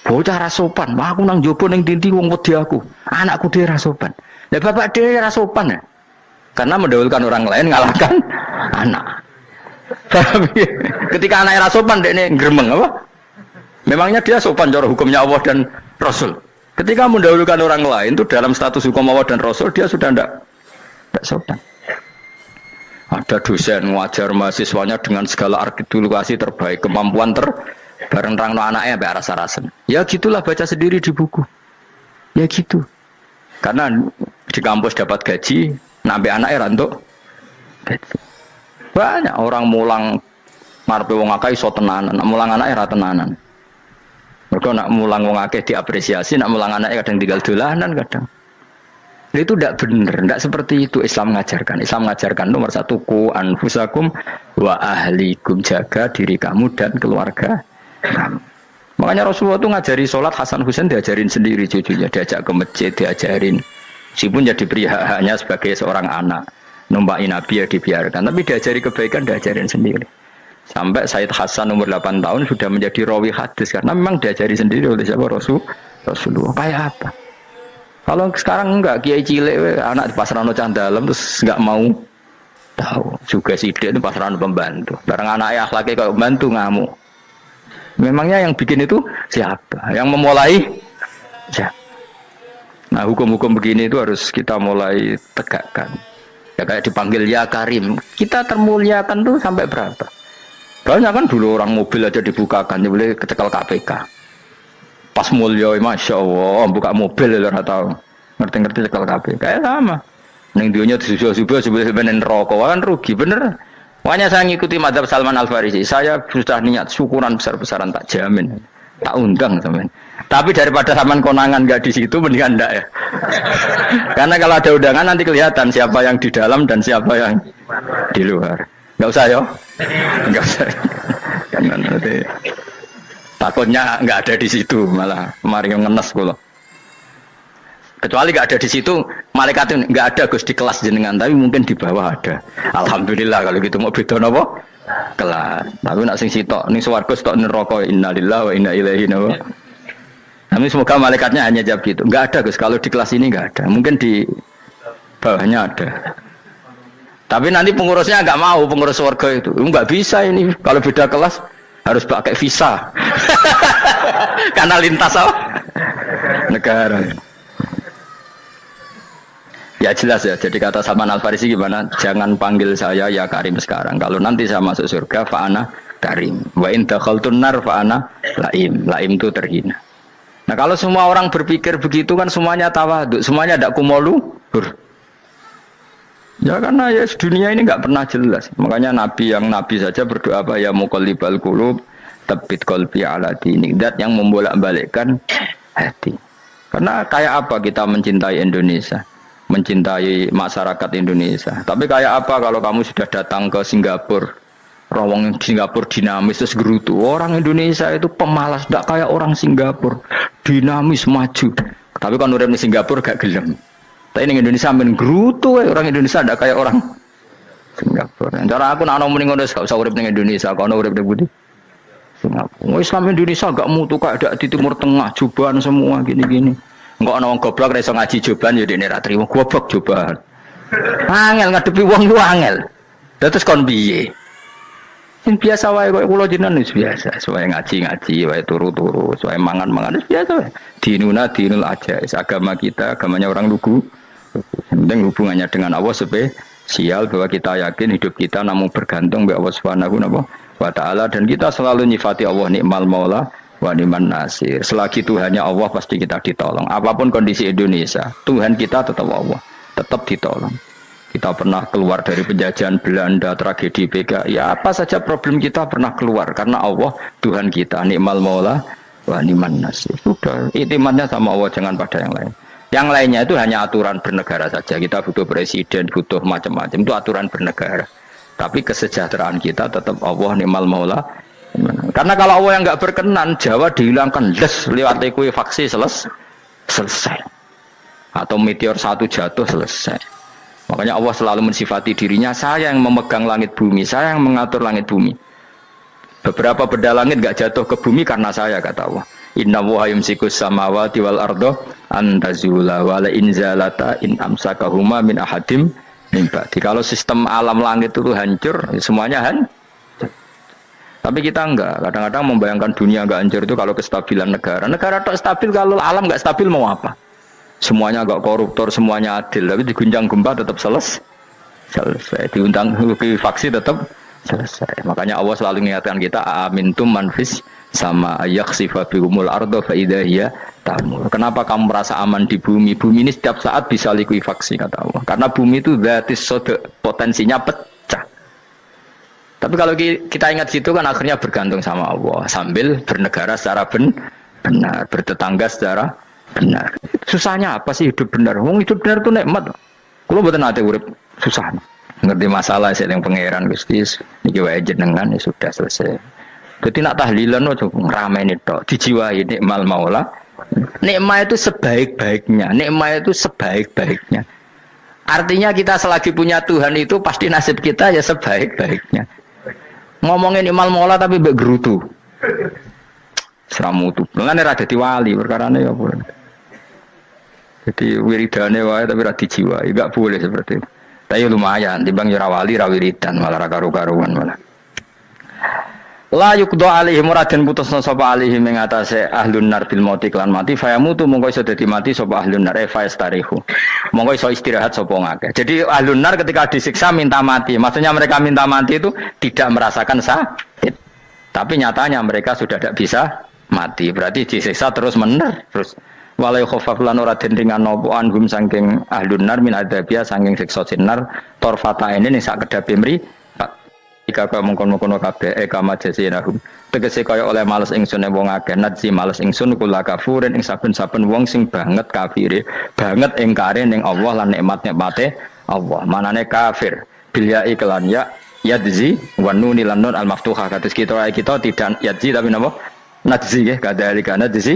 S1: Bocah rasopan, aku nang jopo ning tinti wong wedi aku. Anakku dhewe rasopan. Lah bapak dhewe rasopan ya. Karena mendahulukan orang lain ngalahkan anak. Tapi ketika anak rasopan dekne gremeng apa? Memangnya dia sopan cara hukumnya Allah dan Rasul. Ketika mendahulukan orang lain itu dalam status hukum Allah dan Rasul dia sudah tidak sopan. Ada dosen ngajar mahasiswanya dengan segala artikulasi terbaik, kemampuan bareng rangno anaknya sampai rasa-rasen. Ya gitulah baca sendiri di buku. Ya gitu. Karena di kampus dapat gaji, nampe anaknya rantuk gaji. Banyak orang mulang ngarepe wong akeh iso tenanan, mulang anaknya ra tenanan. Mergo nak mulang wong akeh diapresiasi, nak mulang anaknya kadang tinggal dolanan kadang. Itu tidak benar, tidak seperti itu Islam mengajarkan. Islam mengajarkan nomor satu ku anfusakum wa ahlikum, jaga diri kamu dan keluarga. Makanya Rasulullah itu ngajari sholat, Hasan Husain diajarin sendiri cucunya, diajak ke masjid, diajarin. Meskipun jadi hanya sebagai seorang anak, numpain Nabi ya dibiarkan, tapi diajari kebaikan, diajarin sendiri. Sampai Said Hasan umur 8 tahun sudah menjadi rawi hadis karena memang diajari sendiri oleh siapa? Rasulullah. Kayak apa? Kalau sekarang enggak, kiai cilik anak di pasrano cah dalam terus enggak mau Tahu. Juga sidik itu pasaran pembantu. Barang anaknya akhlaknya kayak pembantu ngamuk. Memangnya yang bikin itu siapa? Yang memulai siapa? Nah, hukum-hukum begini itu harus kita mulai tegakkan. Ya kayak dipanggil ya Karim. Kita termuliakan tuh sampai berapa? Banyak kan dulu orang mobil aja dibukakan, dia boleh kecekel KPK. Pas mulia, masya Allah, buka mobil ya nggak tahu. Ngerti-ngerti cekel KPK. Kayak sama. Neng dunia subuh-subuh sebenarnya rokok kan rugi bener. Makanya saya ngikuti madzhab Salman Al Farisi. Saya sudah niat syukuran besar-besaran tak jamin, tak undang sampean. Tapi daripada sampean konangan nggak di situ mendingan enggak ya. Karena kalau ada undangan nanti kelihatan siapa yang di dalam dan siapa yang di luar. Nggak usah yo, nggak usah. Karena nanti takutnya nggak ada di situ malah mari ngenes kula. Kecuali nggak ada di situ, malaikat itu nggak ada Gus di kelas jenengan, tapi mungkin di bawah ada. Alhamdulillah kalau gitu mau beda napa? Kelas. Tapi nak sing sitok ning swarga sitok neraka innalillahi wa inna ilaihi raji'un. Tapi semoga malaikatnya hanya jawab gitu. Nggak ada Gus, kalau di kelas ini nggak ada. Mungkin di bawahnya ada. Tapi nanti pengurusnya nggak mau, pengurus swarga itu. Nggak bisa ini, kalau beda kelas harus pakai visa. Karena lintas apa? Negara. Ya jelas ya, jadi kata Salman Al Farisi gimana? Jangan panggil saya ya Karim sekarang. Kalau nanti saya masuk surga, fa'ana Karim. Wa in dakhaltun nar fa'ana Laim. Laim itu terhina. Nah kalau semua orang berpikir begitu kan semuanya tawadhu, semuanya tidak kumoluhur. Ya karena ya dunia ini nggak pernah jelas. Makanya Nabi yang Nabi saja berdoa apa ya muqallibal qulub, tabbit qalbi ala dinik. Dat yang membolak-balikkan hati. Karena kayak apa kita mencintai Indonesia? Mencintai masyarakat Indonesia. Tapi kayak apa kalau kamu sudah datang ke Singapura, rawang Singapura dinamis terus gerutu. Orang Indonesia itu pemalas, tidak kayak orang Singapura, dinamis maju. Tapi kan urip di Singapura gak gelem. Tapi di Indonesia men gerutu, orang Indonesia tidak kayak orang Singapura. Cara aku nak ngomong ngono gak usah urip di Indonesia, kalau urip di Budi. Singapura. Islam Indonesia gak mutu kayak di Timur Tengah, jubahan semua gini-gini. Enggak ana wong goblok ra iso ngaji joban ya dene ra trimo goblok joban. Angel ngadepi wong ku angel. Terus kon piye? Sing biasa wae kok kula jenengan wis biasa, wae ngaji-ngaji, wae turu-turu, wae mangan-mangan wis biasa wae. Dinuna dinul aja, agama kita, agamanya orang lugu. Penting hubungannya dengan Allah spesial bahwa kita yakin hidup kita namun bergantung kepada Allah Subhanahu wa taala dan kita selalu nyifati Allah nikmal maula wa ni'man nasir. Selagi Tuhannya Allah pasti kita ditolong. Apapun kondisi Indonesia, Tuhan kita tetap Allah, tetap ditolong. Kita pernah keluar dari penjajahan Belanda, tragedi PKI, ya apa saja problem kita pernah keluar karena Allah Tuhan kita, nikmal maula wa ni'man nasir. Sudah, iktimatnya sama Allah, jangan pada yang lain. Yang lainnya itu hanya aturan bernegara saja. Kita butuh presiden, butuh macam-macam, itu aturan bernegara. Tapi kesejahteraan kita tetap Allah nikmal maula. Karena kalau Allah yang nggak berkenan, Jawa dihilangkan, lewat ekuifaksi selesai. Atau meteor satu jatuh selesai. Makanya Allah selalu mensifati dirinya, saya yang memegang langit bumi, saya yang mengatur langit bumi. Beberapa benda langit nggak jatuh ke bumi karena saya, kata Allah. Inna wa yumsikus samawati wal ardo antazula wala inzalata in amsakahuma min ahadim min ba'di. Kalau sistem alam langit itu hancur, semuanya hancur. Tapi kita enggak, kadang-kadang membayangkan dunia enggak hancur itu kalau kestabilan negara. Negara tak stabil, kalau alam enggak stabil mau apa? Semuanya enggak koruptor, semuanya adil, tapi diguncang gempa tetap selesai. Diundang faksi tetap selesai. Makanya Allah selalu mengingatkan kita, amintum manfis sama yakhsifa bihumul ardo fa idza hiya tamur. Kenapa kamu merasa aman di bumi? Bumi ini setiap saat bisa likuifaksi, kata Allah. Karena bumi itu dzatis sode, potensinya pecah. Tapi kalau kita ingat situ kan akhirnya bergantung sama Allah sambil bernegara secara benar, bertetangga secara benar. Susahnya apa sih hidup benar? Wong hidup benar itu nikmat. Kalau mboten nate urip susah. Ngerti masalah sing pangeran Gusti niki wae jenengan ya sudah selesai. Dadi nak tahlilan ojo ngrameni tok, dijiwai nikmal maula. Nikmat itu sebaik-baiknya, nikmat itu sebaik-baiknya. Artinya kita selagi punya Tuhan itu pasti nasib kita ya sebaik-baiknya. Ngomongin imal mola tapi mbek gerutu. Seramutu. Mulane ra dadi wali perkarane ya boleh. Jadi wiridane wae tapi ra dijiwai, enggak boleh seperti itu. Tapi lumayan, timbang ora wali ra wiridan malah ra karu-karuan malah. La yuqda alaihim muraden putusna sapa alaihim ing atase ahlun nar bil mauti klan mati fayamutu mongko iso dadi mati sapa ahlun nar fa istarihu. Mongko iso istirahat sapa ngakeh. Jadi ahlun nar ketika disiksa minta mati. Maksudnya mereka minta mati itu tidak merasakan sakit. Tapi nyatanya mereka sudah tidak bisa mati. Berarti disiksa terus terus walai khafaf lan ora den ringan napa anhum saking ahlun nar min adzabia saking siksa sinar torfata ini ning sak kedape mri jika kau mengkono-kono kabeh kama jasinahum tegese kaya oleh males ingsun wong akeh nadzi males ingsun kula kafurin ing saben-saben wong sing banget kafire banget ingkare ning Allah lan nikmat-nikmate Allah manane kafir bilya iklan ya yadzi wa nuni lan nun al maftuha kados kita tidak yadzi tapi napa nadzi nggih kadhalika nadzi